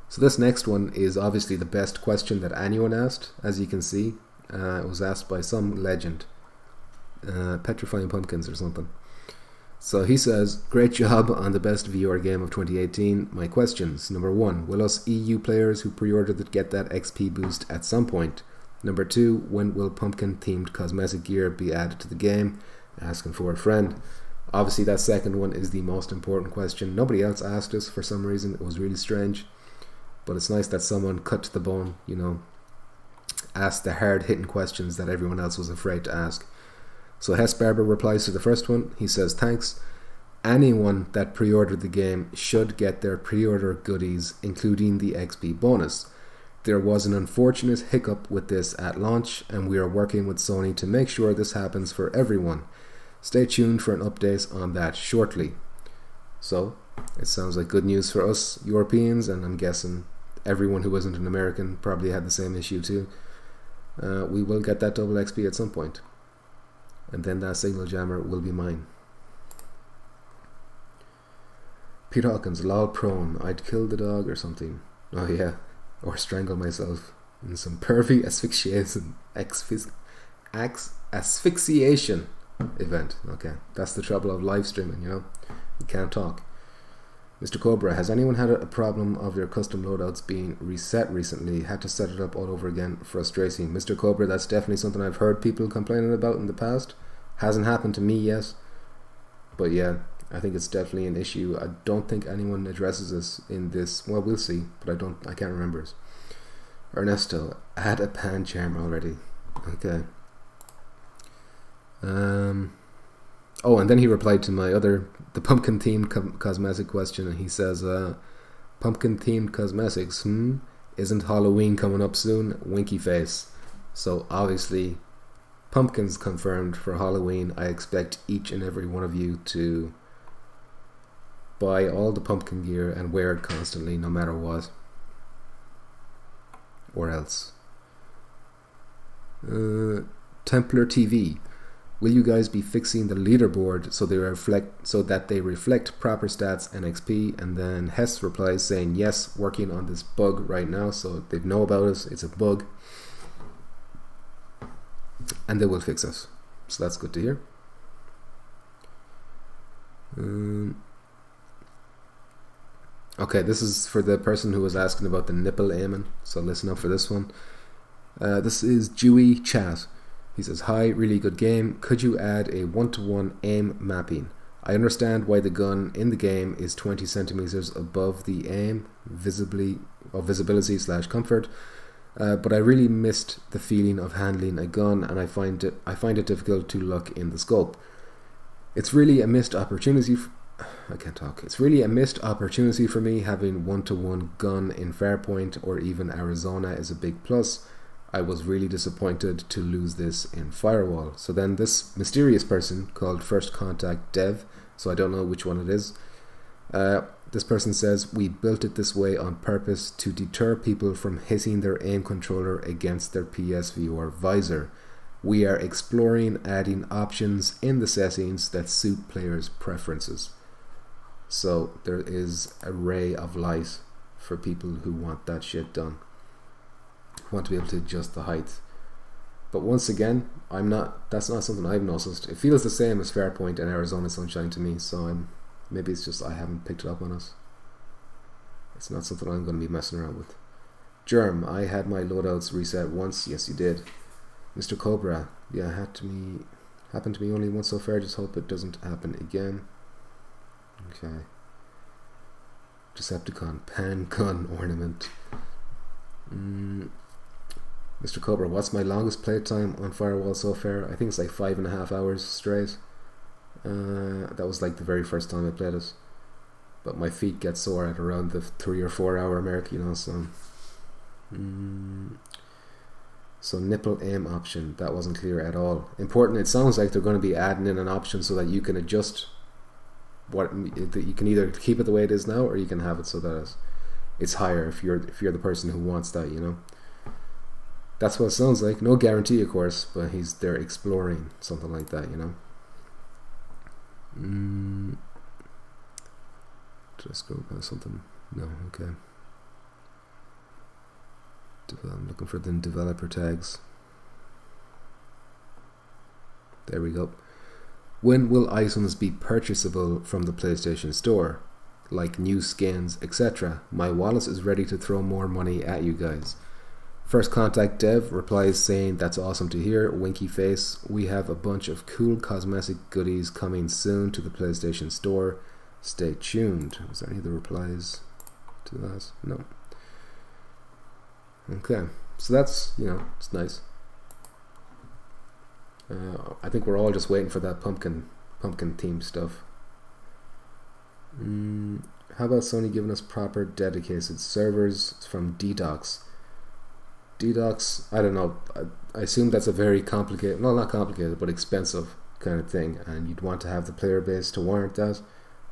So this next one is obviously the best question that anyone asked. As you can see, it was asked by some legend. Petrifying Pumpkins or something. So he says, great job on the best VR game of 2018. My questions. Number 1, will us EU players who pre-ordered it get that XP boost at some point? Number 2, when will pumpkin themed cosmetic gear be added to the game? Asking for a friend. Obviously that second one is the most important question. Nobody else asked us for some reason. It was really strange. But it's nice that someone cut to the bone, asked the hard-hitting questions that everyone else was afraid to ask. So Hess Barber replies to the first one. He says, thanks. Anyone that pre-ordered the game should get their pre-order goodies, including the XP bonus. There was an unfortunate hiccup with this at launch, and we are working with Sony to make sure this happens for everyone. Stay tuned for an update on that shortly. So, it sounds like good news for us Europeans, and I'm guessing everyone who isn't an American probably had the same issue too. We will get that double XP at some point. And then that signal jammer will be mine. Pete Hawkins, lol prone. I'd kill the dog or something. Oh yeah. Or strangle myself in some pervy asphyxiation event. Okay. That's the trouble of live streaming, You can't talk. Mr. Cobra, has anyone had a problem of their custom loadouts being reset recently? Had to set it up all over again. Frustrating. Mr. Cobra, that's definitely something I've heard people complaining about in the past. Hasn't happened to me yet. But yeah, I think it's definitely an issue. I don't think anyone addresses this in this. Well, we'll see. But I can't remember it. Ernesto, add a pan charm already. Okay. Oh, and then he replied to the pumpkin themed cosmetic question, and he says, pumpkin themed cosmetics, isn't Halloween coming up soon? Winky face. So obviously, pumpkins confirmed for Halloween. I expect each and every one of you to buy all the pumpkin gear and wear it constantly, no matter what. Or else. Templar TV. Will you guys be fixing the leaderboard so that they reflect proper stats and XP? And then Hess replies saying, yes, working on this bug right now, so they know about it. It's a bug. And they will fix it. So that's good to hear. Okay, this is for the person who was asking about the nipple aiming. So listen up for this one. This is Dewey Chat. He says, hi, really good game. Could you add a 1-to-1 aim mapping? I understand why the gun in the game is 20 centimeters above the aim visibility/comfort, but I really missed the feeling of handling a gun, and I find it difficult to look in the scope. It's really a missed opportunity. It's really a missed opportunity for me. Having 1-to-1 gun in Farpoint or even Arizona is a big plus. I was really disappointed to lose this in Firewall. So then this mysterious person called First Contact Dev, so I don't know which one it is, this person says, we built it this way on purpose to deter people from hitting their aim controller against their PSVR visor. We are exploring adding options in the settings that suit players' preferences. So there is a ray of light for people who want that shit done. Want to be able to adjust the height. But once again, that's not something I've noticed. It feels the same as Farpoint and Arizona Sunshine to me, so maybe it's just I haven't picked it up on it. It's not something I'm going to be messing around with. Germ, I had my loadouts reset once. Yes, you did. Mr. Cobra, yeah, happened to me only once so far. Just hope it doesn't happen again. Okay. Decepticon pan gun ornament. Mr. Cobra, what's my longest playtime on Firewall so far? I think it's like 5.5 hours straight. That was like the very first time I played it. But my feet get sore at around the 3 or 4 hour mark, you know, so... So nipple aim option, that wasn't clear at all. Important, it sounds like they're going to be adding in an option so that you can adjust that you can either keep it the way it is now, or you can have it so that it's higher if you're the person who wants that, you know. That's what it sounds like. No guarantee, of course, but they're exploring something like that, you know. Did I scroll by something? No, okay. I'm looking for the developer tags. There we go. When will items be purchasable from the PlayStation Store? Like new skins, etc. My wallet is ready to throw more money at you guys. First Contact Dev replies saying, that's awesome to hear, winky face. We have a bunch of cool cosmetic goodies coming soon to the PlayStation Store. Stay tuned. Was there any other replies to that? No. Okay, so that's, you know, it's nice. I think we're all just waiting for that pumpkin theme stuff. How about Sony giving us proper dedicated servers from DDoS? DDoS, I don't know. I assume that's a very complicated, no, not complicated, but expensive kind of thing, and you'd want to have the player base to warrant that,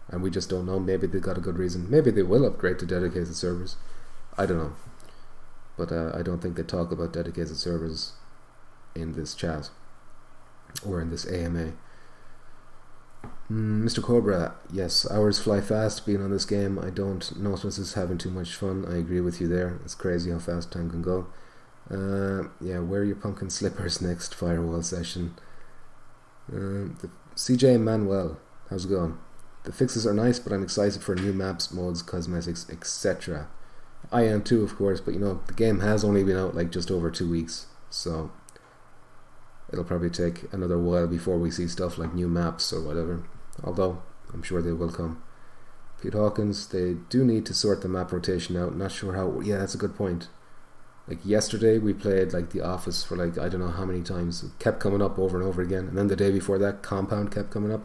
and we just don't know. Maybe they got a good reason. Maybe they will upgrade to dedicated servers. I don't know. But I don't think they talk about dedicated servers in this chat or in this AMA. Mr. Cobra, yes, hours fly fast being on this game. I don't notice us having too much fun. I agree with you there. It's crazy how fast time can go. Yeah, wear your pumpkin slippers next Firewall session. CJ Manuel, how's it going? The fixes are nice, but I'm excited for new maps, modes, cosmetics, etc. I am too, of course, but you know, the game has only been out like just over 2 weeks, so it'll probably take another while before we see stuff like new maps or whatever, although I'm sure they will come. Pete Hawkins, they do need to sort the map rotation out. Not sure how. Yeah, that's a good point. Like yesterday we played like The Office for like I don't know how many times. It kept coming up over and over again, and then the day before that Compound kept coming up.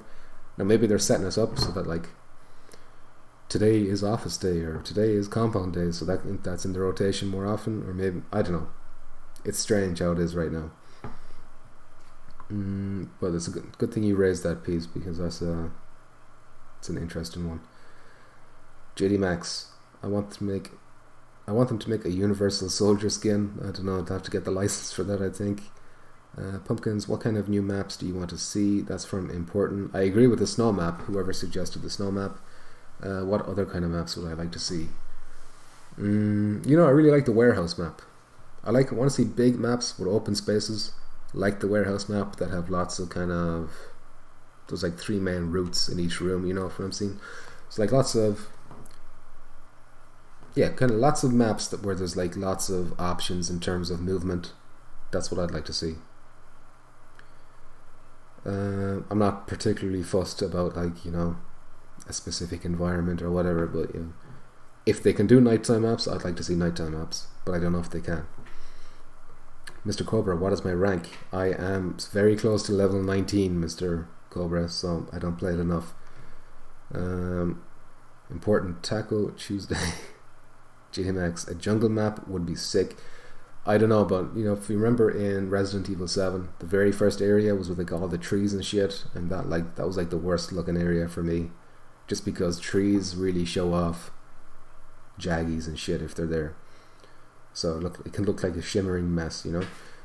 Now maybe they're setting us up so that like today is Office Day or today is Compound Day, so that's in the rotation more often, or maybe, I don't know. It's strange how it is right now. But it's a good thing you raised that piece, because it's an interesting one. JD Max, I want them to make a Universal Soldier skin. I don't know, I'd have to get the license for that, I think. Pumpkins, what kind of new maps do you want to see? That's from Important. I agree with the snow map, whoever suggested the snow map. What other kind of maps would I like to see? You know, I really like the warehouse map. I want to see big maps with open spaces, like the warehouse map, that have lots of kind of, there's like 3 main routes in each room, you know what I'm saying? It's like lots of, yeah, kind of lots of maps where there's like lots of options in terms of movement. That's what I'd like to see. I'm not particularly fussed about, like, you know, a specific environment or whatever, but you know, if they can do nighttime maps, I'd like to see nighttime maps, but I don't know if they can. Mr. Cobra, what is my rank? I am very close to level 19, Mr. Cobra, so I don't play it enough. Important Taco Tuesday. GMX, a jungle map would be sick. I don't know, but you know, if you remember in Resident Evil 7, the very first area was with like all the trees and shit, and that was like the worst looking area for me, just because trees really show off jaggies and shit if they're there. So it can look like a shimmering mess, you know.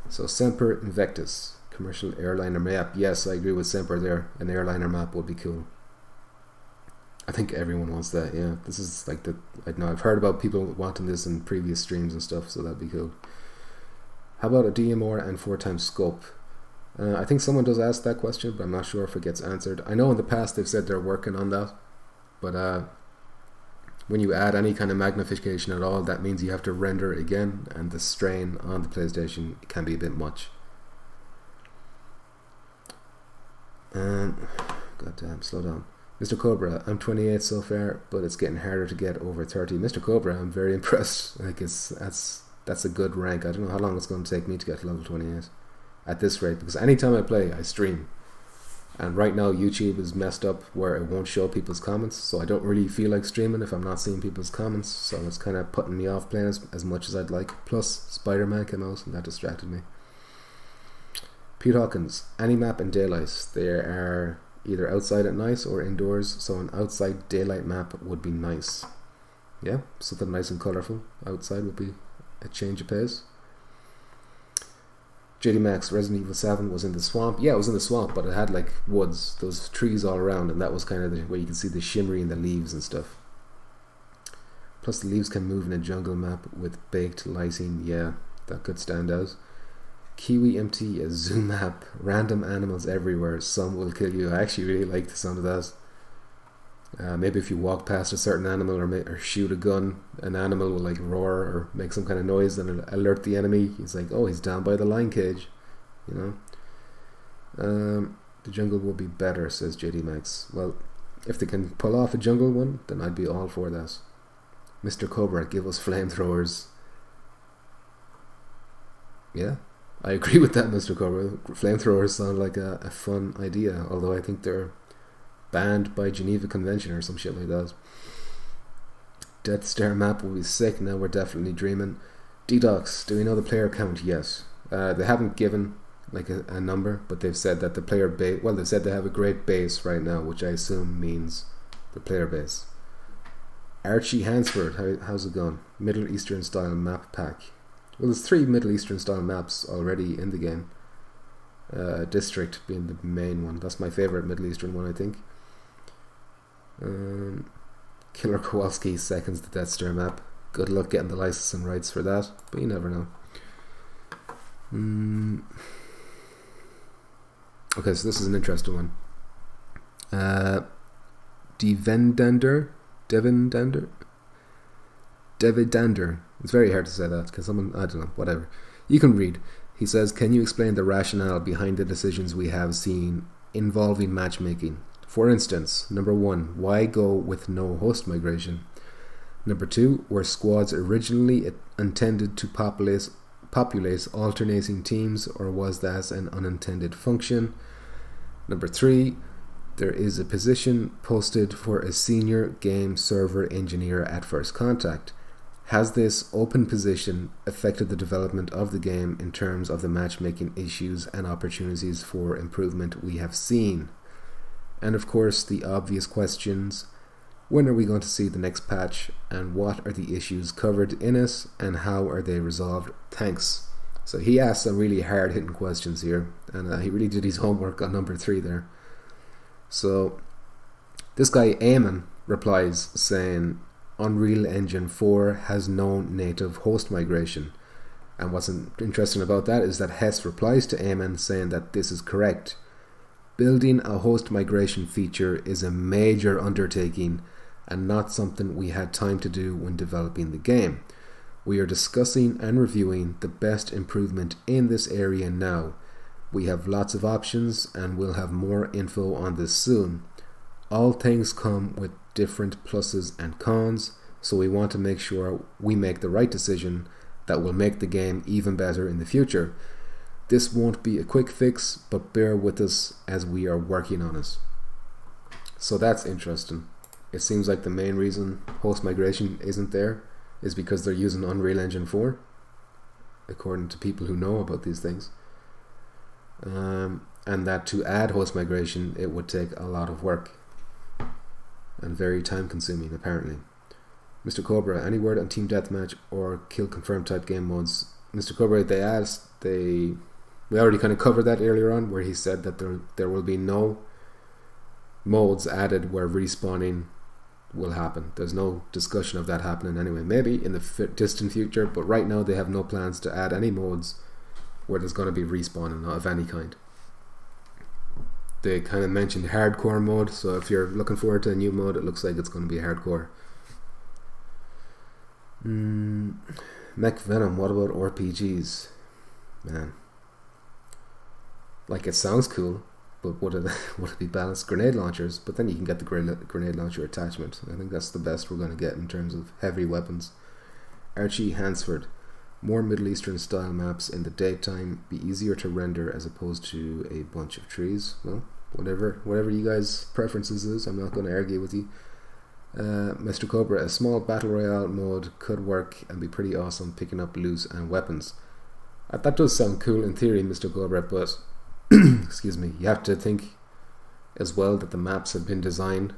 So Semper Invictus, commercial airliner map. Yes, I agree with Semper there. An airliner map would be cool. I think everyone wants that. Yeah, this is like I know I've heard about people wanting this in previous streams and stuff, so that'd be cool. How about a DMR and 4x scope? I think someone does ask that question, but I'm not sure if it gets answered. I know in the past they've said they're working on that, but when you add any kind of magnification at all, that means you have to render it again, and the strain on the PlayStation can be a bit much. Goddamn, slow down. Mr. Cobra, I'm 28 so far, but it's getting harder to get over 30. Mr. Cobra, I'm very impressed. Like that's a good rank. I don't know how long it's going to take me to get to level 28 at this rate, because anytime I play, I stream. And right now YouTube is messed up where it won't show people's comments, so I don't really feel like streaming if I'm not seeing people's comments, so it's kind of putting me off playing as much as I'd like. Plus Spider-Man came out and that distracted me. Pete Hawkins, any map in daylight. They are either outside at night or indoors, so an outside daylight map would be nice. Yeah, something nice and colourful outside would be a change of pace. JD Max, Resident Evil 7 was in the swamp. Yeah, it was in the swamp, but it had like woods, those trees all around, and that was kind of where you can see the shimmery in the leaves and stuff. Plus the leaves can move in a jungle map with baked lighting. Yeah, that could stand out. Kiwi MT, a zoo map, random animals everywhere, some will kill you. I actually really like the sound of that. Maybe if you walk past a certain animal or shoot a gun, an animal will like roar or make some kind of noise and alert the enemy. He's like, oh, he's down by the lion cage, you know. The jungle will be better, says JD Max. Well, if they can pull off a jungle one, then I'd be all for that. Mr. Cobra, give us flamethrowers. Yeah, I agree with that, Mr. Cobra. Flamethrowers sound like a fun idea, although I think they're banned by Geneva Convention or some shit like that. Death Star map will be sick. Now we're definitely dreaming. D-Docs, do we know the player count? Yes. They haven't given like a number, but they've said that the player base, well, they've said they have a great base right now, which I assume means the player base. Archie Hansford, how's it going? Middle Eastern style map pack. Well, there's 3 Middle Eastern style maps already in the game. District being the main one. That's my favorite Middle Eastern one, I think. Killer Kowalski seconds the Death Star map. Good luck getting the license and rights for that, but you never know. Okay, so this is an interesting one. Devidander. It's very hard to say that because someone, I don't know, whatever. You can read. He says, can you explain the rationale behind the decisions we have seen involving matchmaking? For instance, number 1, why go with no host migration? Number 2, were squads originally intended to populate alternating teams, or was that an unintended function? Number 3, there is a position posted for a senior game server engineer at first contact. Has this open position affected the development of the game in terms of the matchmaking issues and opportunities for improvement we have seen? And of course, the obvious questions: when are we going to see the next patch, and what are the issues covered in it, and how are they resolved? Thanks. So he asked some really hard-hitting questions here, and he really did his homework on number 3 there. So this guy Eamon replies saying Unreal Engine 4 has no native host migration. And what's interesting about that is that Hess replies to Eamon saying that this is correct. Building a host migration feature is a major undertaking and not something we had time to do when developing the game. We are discussing and reviewing the best improvement in this area now. We have lots of options and we'll have more info on this soon. All things come with different pluses and cons, so we want to make sure we make the right decision that will make the game even better in the future. This won't be a quick fix, but bear with us as we are working on it. So that's interesting. It seems like the main reason host migration isn't there is because they're using Unreal Engine 4, according to people who know about these things. And that to add host migration, it would take a lot of work and very time consuming, apparently. Mr. Cobra, any word on team deathmatch or kill confirm type game modes? Mr. Cobra, we already kind of covered that earlier on, where he said that there will be no modes added where respawning will happen. There's no discussion of that happening anyway. Maybe in the distant future, but right now they have no plans to add any modes where there's going to be respawning of any kind. They kind of mentioned hardcore mode, so if you're looking forward to a new mode, it looks like it's going to be hardcore. Mech Venom, what about RPGs? Man, like, it sounds cool, but would it be balanced? Grenade launchers, but then you can get the grenade launcher attachment. I think that's the best we're going to get in terms of heavy weapons. Archie Hansford, more Middle Eastern style maps in the daytime, be easier to render as opposed to a bunch of trees. Well, whatever you guys' preferences is, I'm not going to argue with you. Mr. Cobra, a small battle royale mode could work and be pretty awesome, picking up loot and weapons. That does sound cool in theory, Mr. Cobra, but excuse me, you have to think as well that the maps have been designed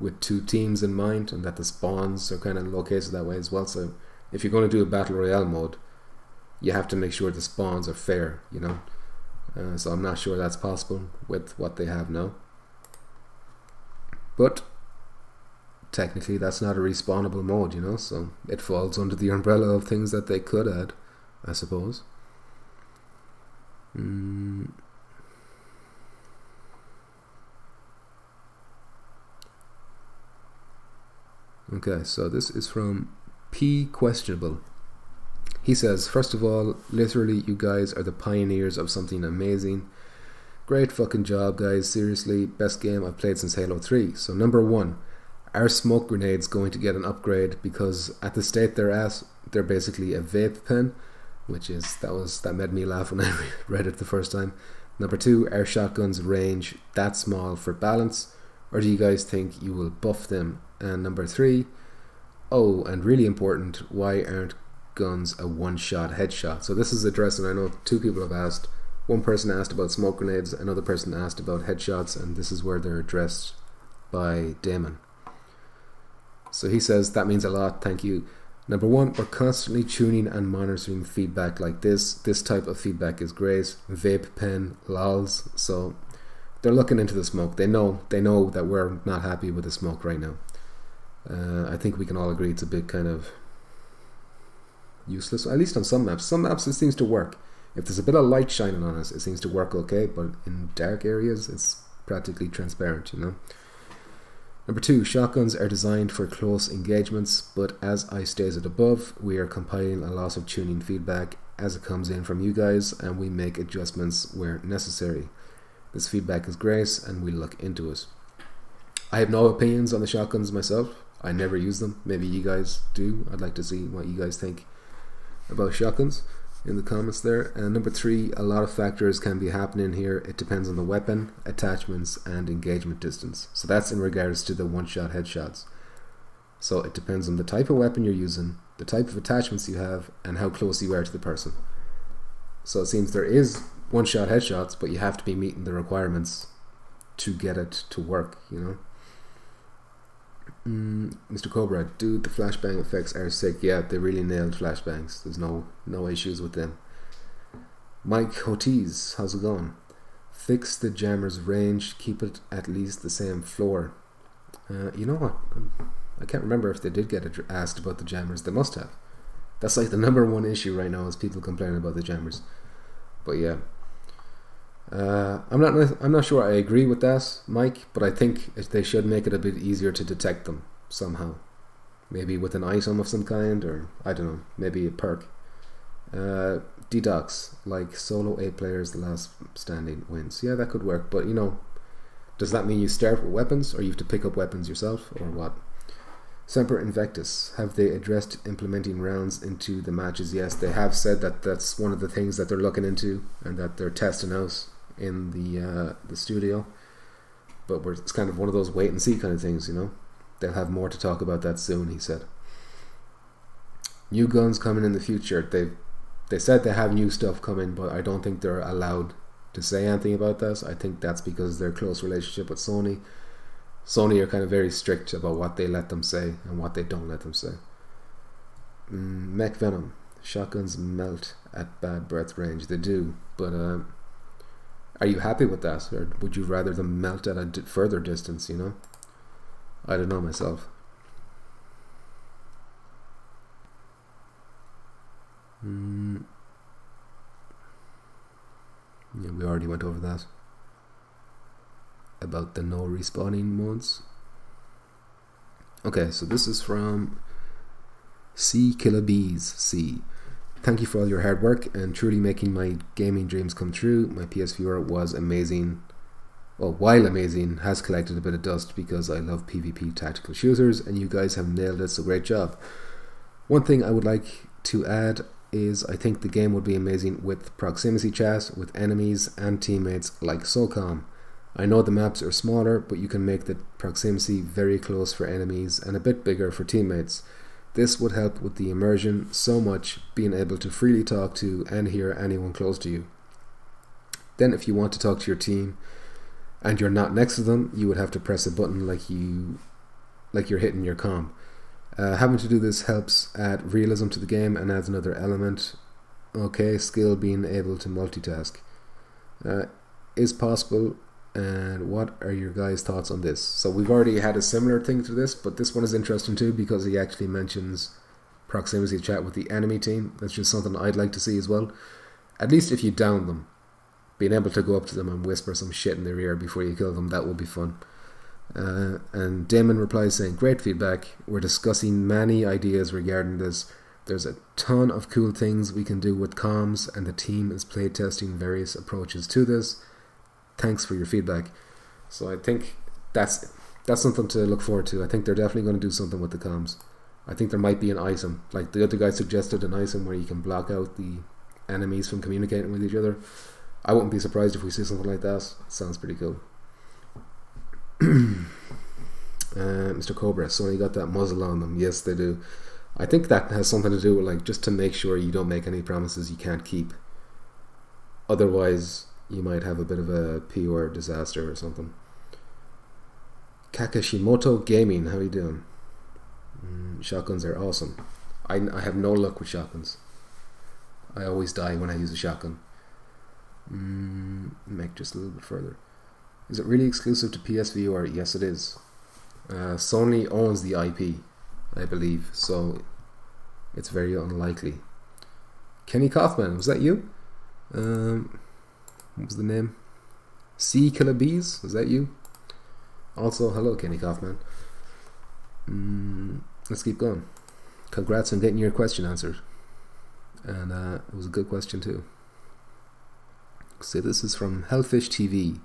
with two teams in mind, and that the spawns are kind of located that way as well. So if you're going to do a battle royale mode, you have to make sure the spawns are fair, you know. So I'm not sure that's possible with what they have now. But technically that's not a respawnable mode, you know, so it falls under the umbrella of things that they could add, I suppose. Okay, so this is from P Questionable. He says, first of all, literally, you guys are the pioneers of something amazing. Great fucking job, guys. Seriously, best game I've played since Halo 3. So number one, are smoke grenades going to get an upgrade? Because at the state they're at, they're basically a vape pen, that made me laugh when I read it the first time. Number two, are shotguns range that small for balance, or do you guys think you will buff them? And number three, oh, and really important, why aren't guns a one-shot headshot? So this is addressing, I know two people have asked. One person asked about smoke grenades, another person asked about headshots, and this is where they're addressed by Damon. So he says, that means a lot, thank you. Number one, we're constantly tuning and monitoring feedback like this. This type of feedback is great. Vape pen, lols. So they're looking into the smoke. They know that we're not happy with the smoke right now. I think we can all agree it's a bit kind of useless, at least on some maps. Some maps it seems to work. If there's a bit of light shining on us, it seems to work okay, but in dark areas it's practically transparent, you know. Number two, shotguns are designed for close engagements, but as I stated above, we are compiling a lot of tuning feedback as it comes in from you guys, and we make adjustments where necessary. This feedback is great, and we'll look into it. I have no opinions on the shotguns myself. I never use them. Maybe you guys do. I'd like to see what you guys think about shotguns in the comments there. And number three, a lot of factors can be happening here. It depends on the weapon, attachments, and engagement distance. So that's in regards to the one-shot headshots. So it depends on the type of weapon you're using, the type of attachments you have, and how close you are to the person. So it seems there is one-shot headshots, but you have to be meeting the requirements to get it to work, you know. Mr. Cobra, dude, the flashbang effects are sick. Yeah, they really nailed flashbangs. There's no issues with them. Mike Hotiz, how's it going? Fix the jammer's range, keep it at least the same floor. You know what? I can't remember if they did get asked about the jammers. They must have. That's like the number one issue right now is people complaining about the jammers. But yeah. I'm not sure I agree with that, Mike, but I think they should make it a bit easier to detect them somehow. Maybe with an item of some kind, or I don't know, maybe a perk. Dedox, like solo 8 players, the last standing wins. Yeah, that could work, but you know, does that mean you start with weapons, or you have to pick up weapons yourself, or what? Semper Invectus, have they addressed implementing rounds into the matches? Yes, they have said that that's one of the things that they're looking into and that they're testing out in the studio. But it's kind of one of those wait and see kind of things, you know. They'll have more to talk about that soon, he said. New guns coming in the future. They said they have new stuff coming, but I don't think they're allowed to say anything about that. I think that's because of their close relationship with Sony. Sony are kind of very strict about what they let them say and what they don't let them say. Mech Venom. Shotguns melt at bad breath range. They do, but are you happy with that, or would you rather them melt at a further distance, you know? I don't know myself. Yeah, we already went over that. About the no respawning modes. Okay, so this is from C Killer Bees C. Thank you for all your hard work and truly making my gaming dreams come true. My PSVR was amazing. Well, while amazing, has collected a bit of dust because I love PvP tactical shooters and you guys have nailed it, so great job. One thing I would like to add is I think the game would be amazing with proximity chat with enemies and teammates like SOCOM. I know the maps are smaller, but you can make the proximity very close for enemies and a bit bigger for teammates. This would help with the immersion so much, being able to freely talk to and hear anyone close to you. Then if you want to talk to your team and you're not next to them, you would have to press a button like you're hitting your comm. Having to do this helps add realism to the game and adds another element. Okay, skill being able to multitask. Is possible, and what are your guys' thoughts on this? So we've already had a similar thing to this, but this one is interesting too because he actually mentions proximity chat with the enemy team. That's just something I'd like to see as well. At least if you down them, being able to go up to them and whisper some shit in their ear before you kill them, that would be fun. And Damon replies saying, great feedback. We're discussing many ideas regarding this. There's a ton of cool things we can do with comms, and the team is playtesting various approaches to this. Thanks for your feedback. So I think that's something to look forward to. I think they're definitely going to do something with the comms. I think there might be an item, like the other guy suggested, an item where you can block out the enemies from communicating with each other. I wouldn't be surprised if we see something like that. It sounds pretty cool. Mr. Cobra, Sony got that muzzle on them. Yes, they do. I think that has something to do with, like, just to make sure you don't make any promises you can't keep. Otherwise, you might have a bit of a PR disaster or something. Kakashimoto Gaming, how are you doing? Shotguns are awesome. I have no luck with shotguns. I always die when I use a shotgun. Make just a little bit further. Is it really exclusive to PSVR? Yes, it is. Sony owns the IP, I believe, so it's very unlikely. Kenny Kaufman, was that you? What was the name? C Killer Bees, was that you? Also, hello Kenny Kaufman. Let's keep going. Congrats on getting your question answered. And it was a good question too. So this is from Hellfish TV.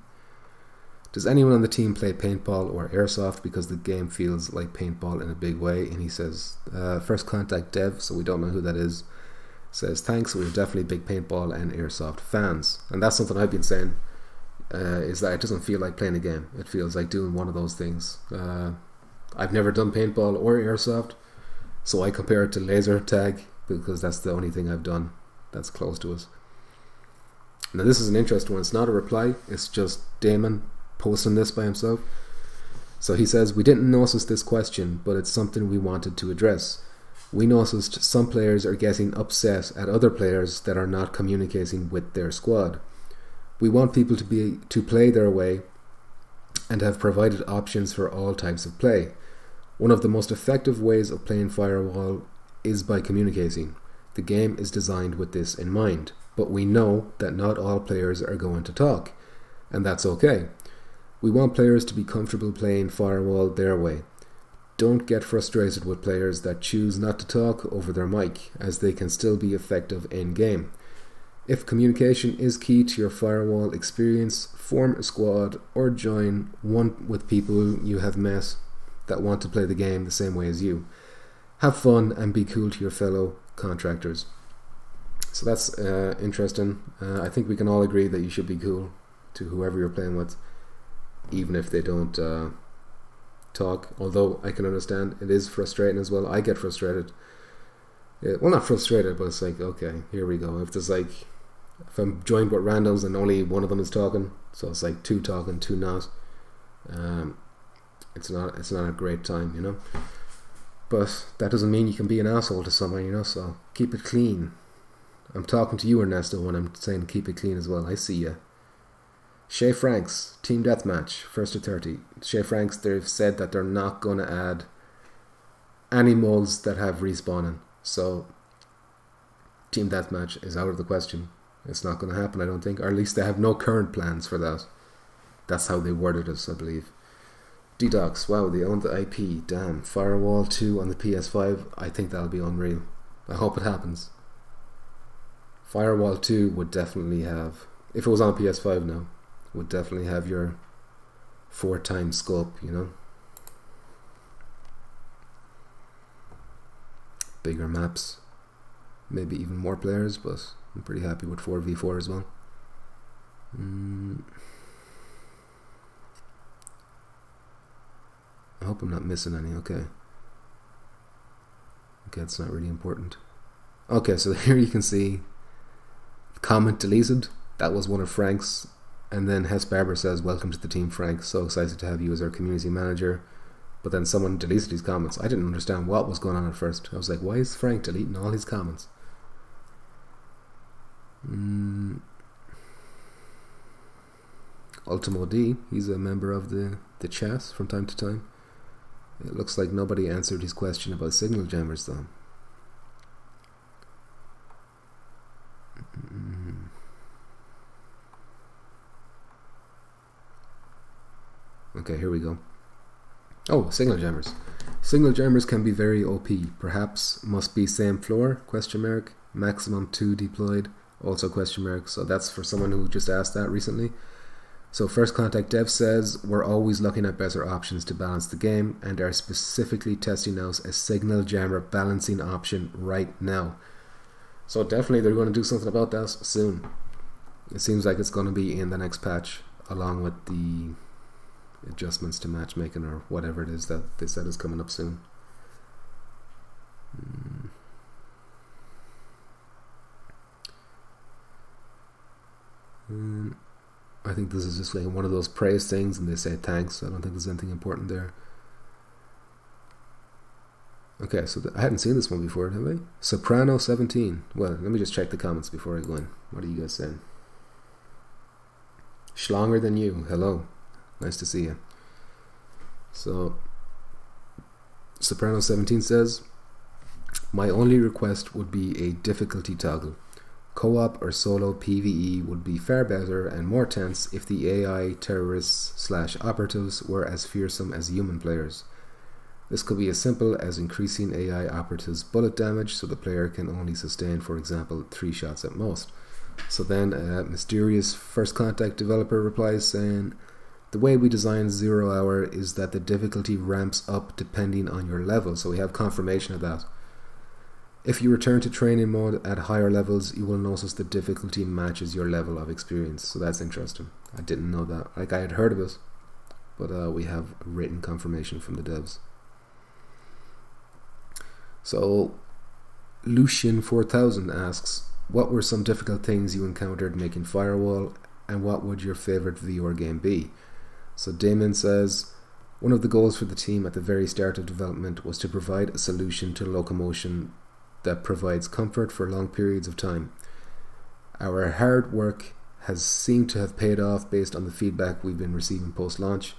Does anyone on the team play paintball or airsoft, because the game feels like paintball in a big way? And he says, First Contact Dev, so we don't know who that is, says, thanks, we're definitely big paintball and airsoft fans. And that's something I've been saying, is that it doesn't feel like playing a game. It feels like doing one of those things. I've never done paintball or airsoft, so I compare it to laser tag, because that's the only thing I've done that's close to it. Now this is an interesting one. It's not a reply, it's just Damon posting this by himself. So he says, we didn't notice this question, but it's something we wanted to address. We noticed some players are getting upset at other players that are not communicating with their squad. We want people to play their way and have provided options for all types of play. One of the most effective ways of playing Firewall is by communicating. The game is designed with this in mind, but we know that not all players are going to talk, and that's okay. We want players to be comfortable playing Firewall their way. Don't get frustrated with players that choose not to talk over their mic, as they can still be effective in-game. If communication is key to your Firewall experience, form a squad or join one with people you have met that want to play the game the same way as you. Have fun and be cool to your fellow contractors. So that's interesting. I think we can all agree that you should be cool to whoever you're playing with, even if they don't talk. Although I can understand it is frustrating as well. I get frustrated. Well, not frustrated, but it's like, okay, here we go. If I'm joined with randoms and only one of them is talking, so it's like two talking, two not. It's not a great time, you know. But that doesn't mean you can be an asshole to someone, you know. So keep it clean. I'm talking to you, Ernesto, when I'm saying keep it clean as well. I see ya. Shea Franks, Team Deathmatch, 1st to 30. Shea Franks, they've said that they're not going to add any modes that have respawning. So Team Deathmatch is out of the question. It's not going to happen, I don't think. Or at least they have no current plans for that. That's how they worded it, I believe. Detox, wow, they own the IP. Damn. Firewall 2 on the PS5. I think that'll be unreal. I hope it happens. Firewall 2 would definitely have, if it was on PS5 now, would definitely have your 4x scope, you know. Bigger maps. Maybe even more players, but I'm pretty happy with 4v4 as well. I hope I'm not missing any. Okay, it's not really important. Okay, so here you can see comment deleted. That was one of Frank's. And then Hess Barber says, welcome to the team, Frank. So excited to have you as our community manager. But then someone deleted his comments. I didn't understand what was going on at first. I was like, why is Frank deleting all his comments? Ultimo D, he's a member of the chat from time to time. It looks like nobody answered his question about signal jammers though. Okay, here we go. Oh, signal jammers. Signal jammers can be very OP. Perhaps must be same floor, question mark. Maximum 2 deployed, also question mark. So that's for someone who just asked that recently. So First Contact Dev says, we're always looking at better options to balance the game and are specifically testing out a signal jammer balancing option right now. So definitely they're going to do something about that soon. It seems like it's going to be in the next patch, along with the adjustments to matchmaking or whatever it is that they said is coming up soon. I think this is just like one of those praise things and they say thanks. I don't think there's anything important there. Okay, so I hadn't seen this one before, have I? Soprano 17. Well, let me just check the comments before I go in. What are you guys saying? Schlonger than you. Hello. Nice to see you. So, Soprano 17 says, my only request would be a difficulty toggle. Co-op or solo PvE would be far better and more tense if the AI terrorists / operatives were as fearsome as human players. This could be as simple as increasing AI operatives' bullet damage so the player can only sustain, for example, 3 shots at most. So then a mysterious First Contact developer replies saying, the way we design Zero Hour is that the difficulty ramps up depending on your level. So we have confirmation of that. If you return to training mode at higher levels, you will notice the difficulty matches your level of experience. So that's interesting. I didn't know that. Like, I had heard of it, but we have written confirmation from the devs. So Lucian 4000 asks, what were some difficult things you encountered making Firewall, and what would your favorite VR game be? So Damon says, one of the goals for the team at the very start of development was to provide a solution to locomotion that provides comfort for long periods of time. Our hard work has seemed to have paid off based on the feedback we've been receiving post-launch.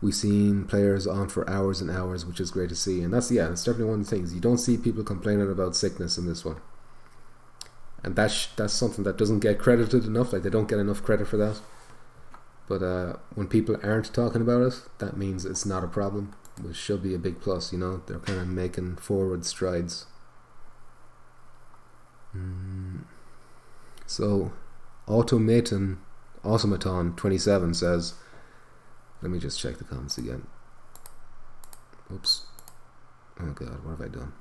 We've seen players on for hours and hours, which is great to see. And that's definitely one of the things. You don't see people complaining about sickness in this one. And that's something that doesn't get credited enough. Like, they don't get enough credit for that. But when people aren't talking about it, that means it's not a problem. which should be a big plus. You know, they're kind of making forward strides. So Automaton 27 says, let me just check the comments again. Oops. Oh god, what have I done?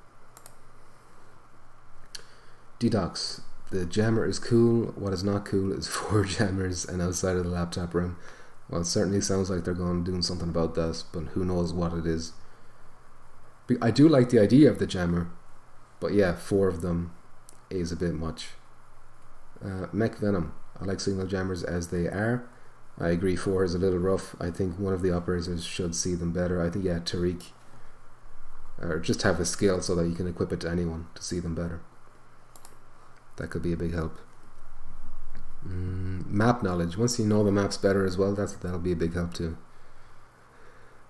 Detox. The jammer is cool. What is not cool is 4 jammers and outside of the laptop room. Well, it certainly sounds like they're going doing something about that, but who knows what it is. I do like the idea of the jammer, but yeah, 4 of them is a bit much. Mech Venom. I like single jammers as they are. I agree 4 is a little rough. I think one of the operators should see them better. I think, yeah, Tariq. Or just have the skill so that you can equip it to anyone to see them better. That could be a big help. Map knowledge. Once you know the maps better as well, that'll be a big help too.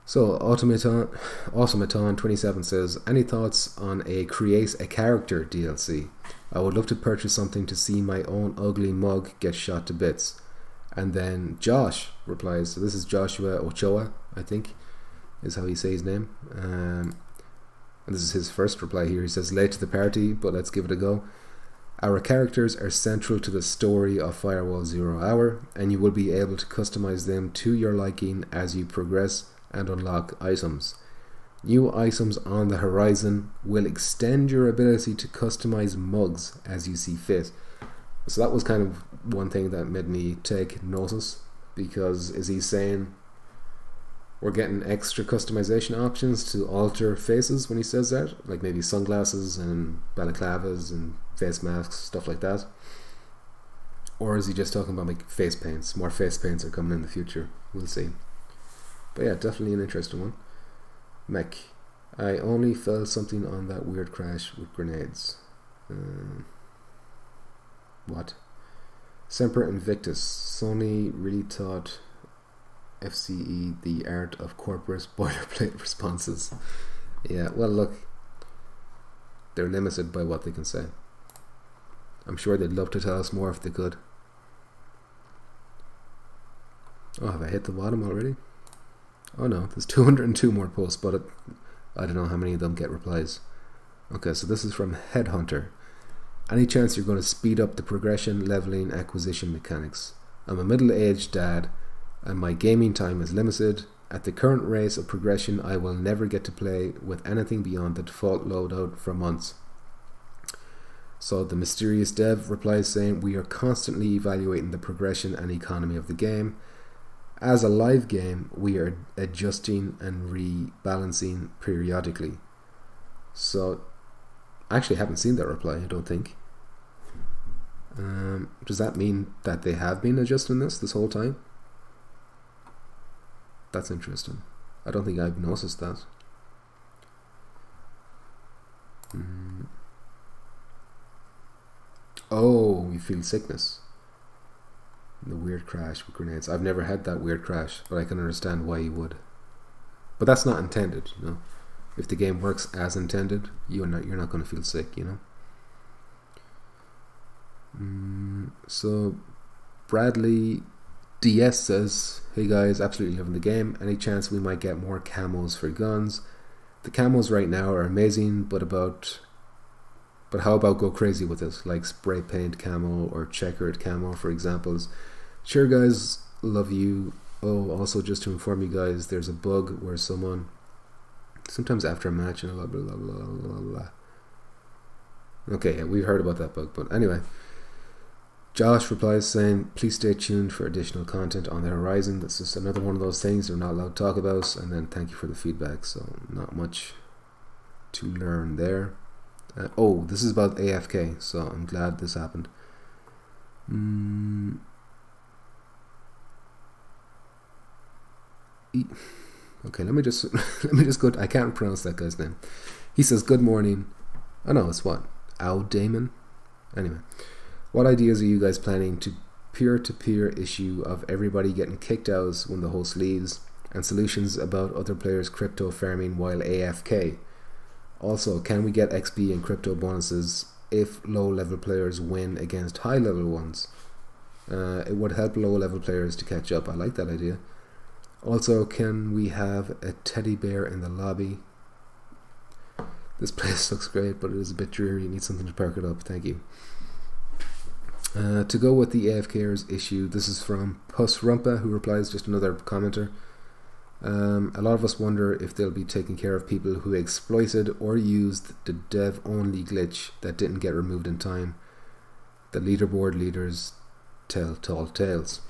So Automaton 27 says, any thoughts on a create a character DLC? I would love to purchase something to see my own ugly mug get shot to bits. And then Josh replies, so this is Joshua Ochoa, I think is how you say his name. And this is his first reply here. He says, late to the party, but let's give it a go. Our characters are central to the story of Firewall Zero Hour, and you will be able to customize them to your liking as you progress and unlock items. New items on the horizon will extend your ability to customize mugs as you see fit. So that was kind of one thing that made me take notice, because is he saying we're getting extra customization options to alter faces when he says that? Like maybe sunglasses and balaclavas and face masks, stuff like that? Or is he just talking about like face paints? More face paints are coming in the future. We'll see. But yeah, definitely an interesting one. Mech. I only felt something on that weird crash with grenades. What? Semper Invictus. Sony really taught FCE the art of corporate boilerplate responses. Yeah, well look, they're limited by what they can say. I'm sure they'd love to tell us more if they could. Oh, have I hit the bottom already? Oh no, there's 202 more posts, but I don't know how many of them get replies. Okay, so this is from Headhunter. Any chance you're going to speed up the progression, leveling, acquisition mechanics? I'm a middle-aged dad and my gaming time is limited. At the current rate of progression, I will never get to play with anything beyond the default loadout for months. So the mysterious dev replies saying, we are constantly evaluating the progression and economy of the game. As a live game, we are adjusting and rebalancing periodically. So I actually haven't seen that reply, I don't think. Does that mean that they have been adjusting this whole time? That's interesting. I don't think I've noticed that. Oh, you feel sickness. The weird crash with grenades. I've never had that weird crash, but I can understand why you would. But that's not intended, you know. If the game works as intended, you're not going to feel sick, you know. So Bradley DS says, hey guys, absolutely loving the game. Any chance we might get more camos for guns? The camos right now are amazing, but how about go crazy with it, like spray paint camo or checkered camo for examples. Sure guys, love you. Oh, also just to inform you guys, there's a bug where someone, sometimes after a match and blah blah blah blah blah blah. Okay, yeah, we've heard about that bug, but anyway. Josh replies saying, please stay tuned for additional content on the horizon. That's just another one of those things they're not allowed to talk about. And then thank you for the feedback. So not much to learn there. Oh, this is about AFK, so I'm glad this happened. Okay, let me just go. I can't pronounce that guy's name. He says, good morning. Oh no, it's what? Ow Damon? Anyway. What ideas are you guys planning to peer-to-peer issue of everybody getting kicked out when the host leaves, and solutions about other players crypto farming while AFK? Also, can we get XP and crypto bonuses if low-level players win against high-level ones? It would help low-level players to catch up. I like that idea. Also, can we have a teddy bear in the lobby? This place looks great, but it is a bit dreary. You need something to perk it up. Thank you. To go with the AFKers issue, this is from Puss Rumpa, who replies, just another commenter. A lot of us wonder if they'll be taking care of people who exploited or used the dev-only glitch that didn't get removed in time. The leaderboard leaders tell tall tales.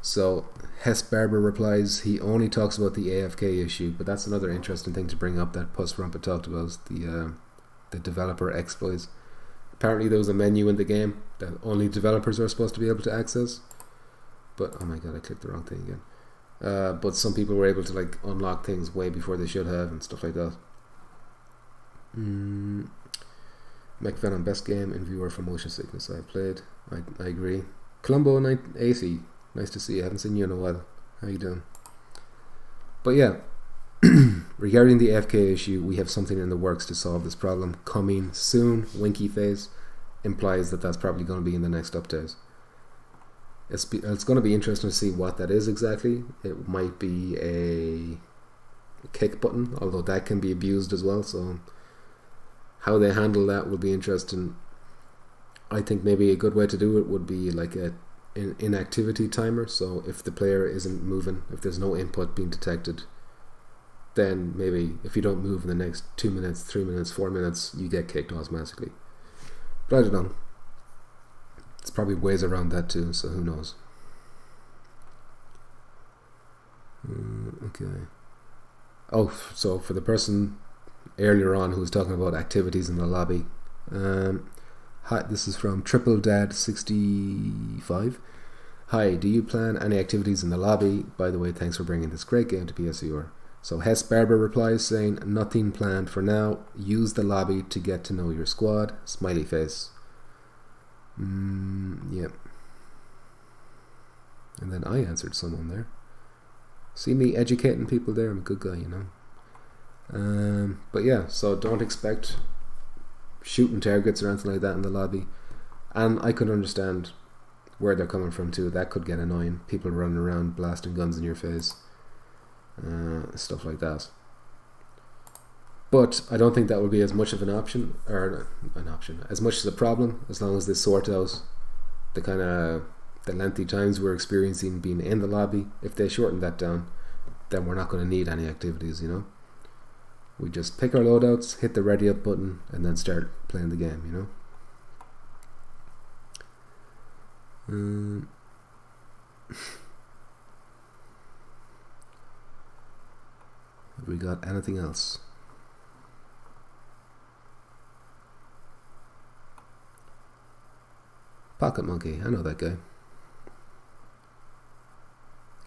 So Hess Barber replies, he only talks about the AFK issue, but that's another interesting thing to bring up that Puss Rumpa talked about, the developer exploits. Apparently there was a menu in the game that only developers are supposed to be able to access, but oh my god, I clicked the wrong thing again. But some people were able to like unlock things way before they should have and stuff like that. McVenom, best game in viewer for motion sickness I've played. I agree. Columbo 980, nice to see you. I haven't seen you in a while. How you doing? But yeah, regarding the AFK issue, we have something in the works to solve this problem. Coming soon, winky face, implies that that's probably going to be in the next update. It's going to be interesting to see what that is exactly. It might be a kick button, although that can be abused as well, so how they handle that will be interesting. I think maybe a good way to do it would be like an inactivity timer, so if the player isn't moving, if there's no input being detected, then maybe if you don't move in the next 2 minutes, 3 minutes, 4 minutes, you get kicked automatically. But I don't know. There's probably ways around that too, so who knows. Okay. Oh, so for the person earlier on who was talking about activities in the lobby, hi, this is from TripleDad65. Hi, do you plan any activities in the lobby? By the way, thanks for bringing this great game to PSVR. So Hess Barber replies saying, nothing planned for now. Use the lobby to get to know your squad. Smiley face. Yep. And then I answered someone there. See me educating people there. I'm a good guy, you know. But yeah, so don't expect shooting targets or anything like that in the lobby. And I could understand where they're coming from too. That could get annoying. People running around blasting guns in your face. Stuff like that. But I don't think that would be as much of an option, or as much as a problem, as long as they sort out the kind of the lengthy times we're experiencing being in the lobby. If they shorten that down, then we're not going to need any activities, you know. We just pick our loadouts, hit the ready up button, and then start playing the game, you know. Have we got anything else? Pocket Monkey, I know that guy.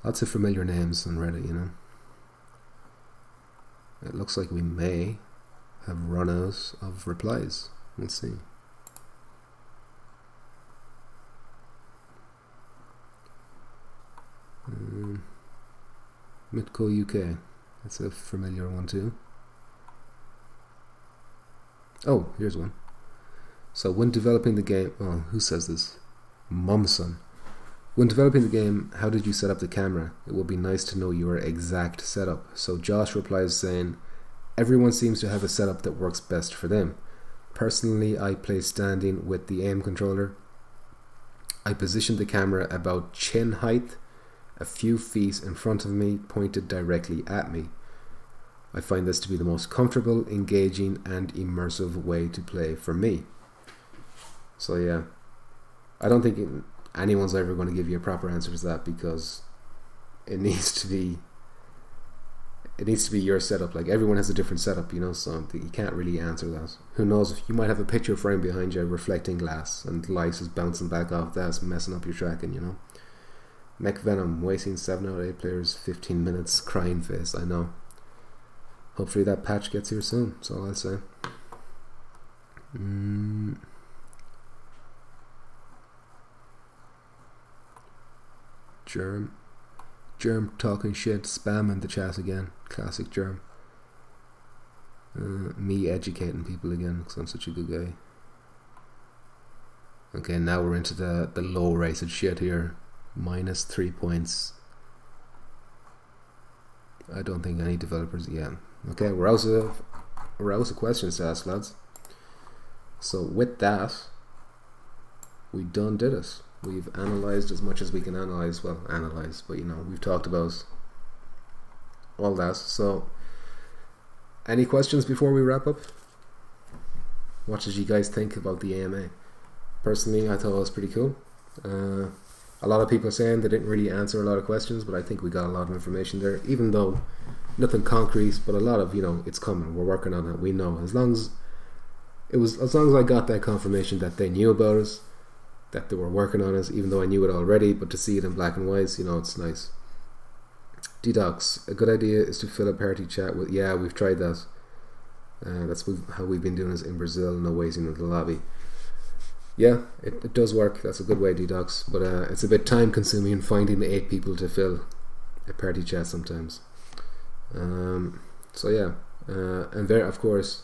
Lots of familiar names on Reddit, you know. It looks like we may have run out of replies. Let's see. Mitco UK. That's a familiar one too. Oh, here's one. So when developing the game, oh, who says this? Momson. When developing the game, how did you set up the camera? It would be nice to know your exact setup. So Josh replies saying, everyone seems to have a setup that works best for them. Personally, I play standing with the aim controller. I positioned the camera about chin height, a few feet in front of me, pointed directly at me. I find this to be the most comfortable, engaging and immersive way to play for me. So yeah, I don't think anyone's ever going to give you a proper answer to that, because it needs to be your setup. Like, everyone has a different setup, you know, so you can't really answer that. Who knows, you might have a picture frame behind you, reflecting glass, and light is bouncing back off that, messing up your tracking, you know. Mech Venom, wasting 7 out of 8 players, 15 minutes, crying face, I know. Hopefully that patch gets here soon, that's all I'll say. Germ talking shit, spam in the chat again. Classic Germ. Me educating people again, because I'm such a good guy. Okay, now we're into the low rated shit here. -3 points. I don't think any developers yet. Okay, we're out of questions to ask, lads. So with that, we done did it. We've analysed as much as we can analyse. Well, analyse, but you know, we've talked about all that. So, any questions before we wrap up? What did you guys think about the AMA? Personally, I thought it was pretty cool. A lot of people are saying they didn't really answer a lot of questions, but I think we got a lot of information there, even though nothing concrete, but a lot of, you know, it's coming, we're working on it, we know. As long as I got that confirmation that they knew about us, that they were working on us, even though I knew it already, but to see it in black and white, you know, it's nice. D-Docs, a good idea is to fill a party chat with, yeah, we've tried that. That's how we've been doing this in Brazil, no waiting in the lobby. Yeah, it does work. That's a good way, D-Docs, but it's a bit time consuming finding the 8 people to fill a party chat sometimes. So yeah, and of course,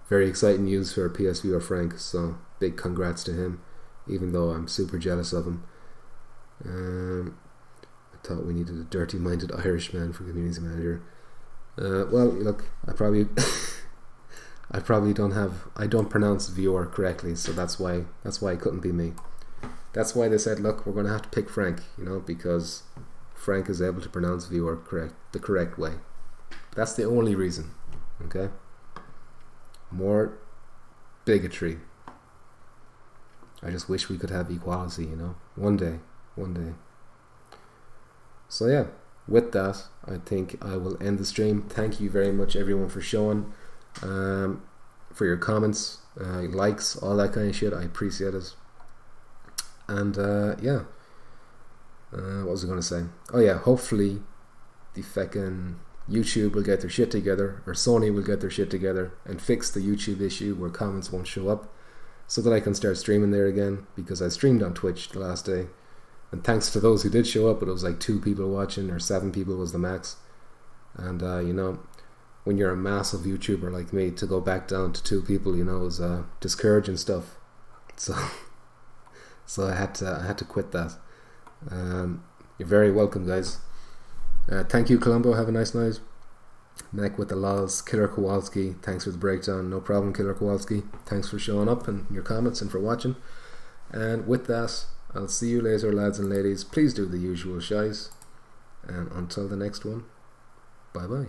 very exciting news for PSVR Frank, so big congrats to him, even though I'm super jealous of him. I thought we needed a dirty-minded Irishman for community manager. Well, look, I probably I don't pronounce Vior correctly, so that's why it couldn't be me. That's why they said, look, we're going to have to pick Frank, you know, because Frank is able to pronounce Vior the correct way. That's the only reason, okay? More bigotry. I just wish we could have equality, you know, one day. So yeah, with that, I think I will end the stream. Thank you very much, everyone, for showing. For your comments, likes, all that kind of shit. I appreciate it. And yeah, what was I going to say? Oh yeah, hopefully the feckin' YouTube will get their shit together, or Sony will get their shit together and fix the YouTube issue where comments won't show up, so that I can start streaming there again, because I streamed on Twitch the last day, and thanks to those who did show up, but it was like 2 people watching, or 7 people was the max. And you know, when you're a massive YouTuber like me, to go back down to 2 people, you know, is discouraging stuff. So I had to quit that. You're very welcome, guys. Thank you, Colombo. Have a nice night. Mech with the laws. Killer Kowalski, thanks for the breakdown. No problem, Killer Kowalski. Thanks for showing up and your comments and for watching. And with that, I'll see you later, lads and ladies. Please do the usual shies. And until the next one, bye bye.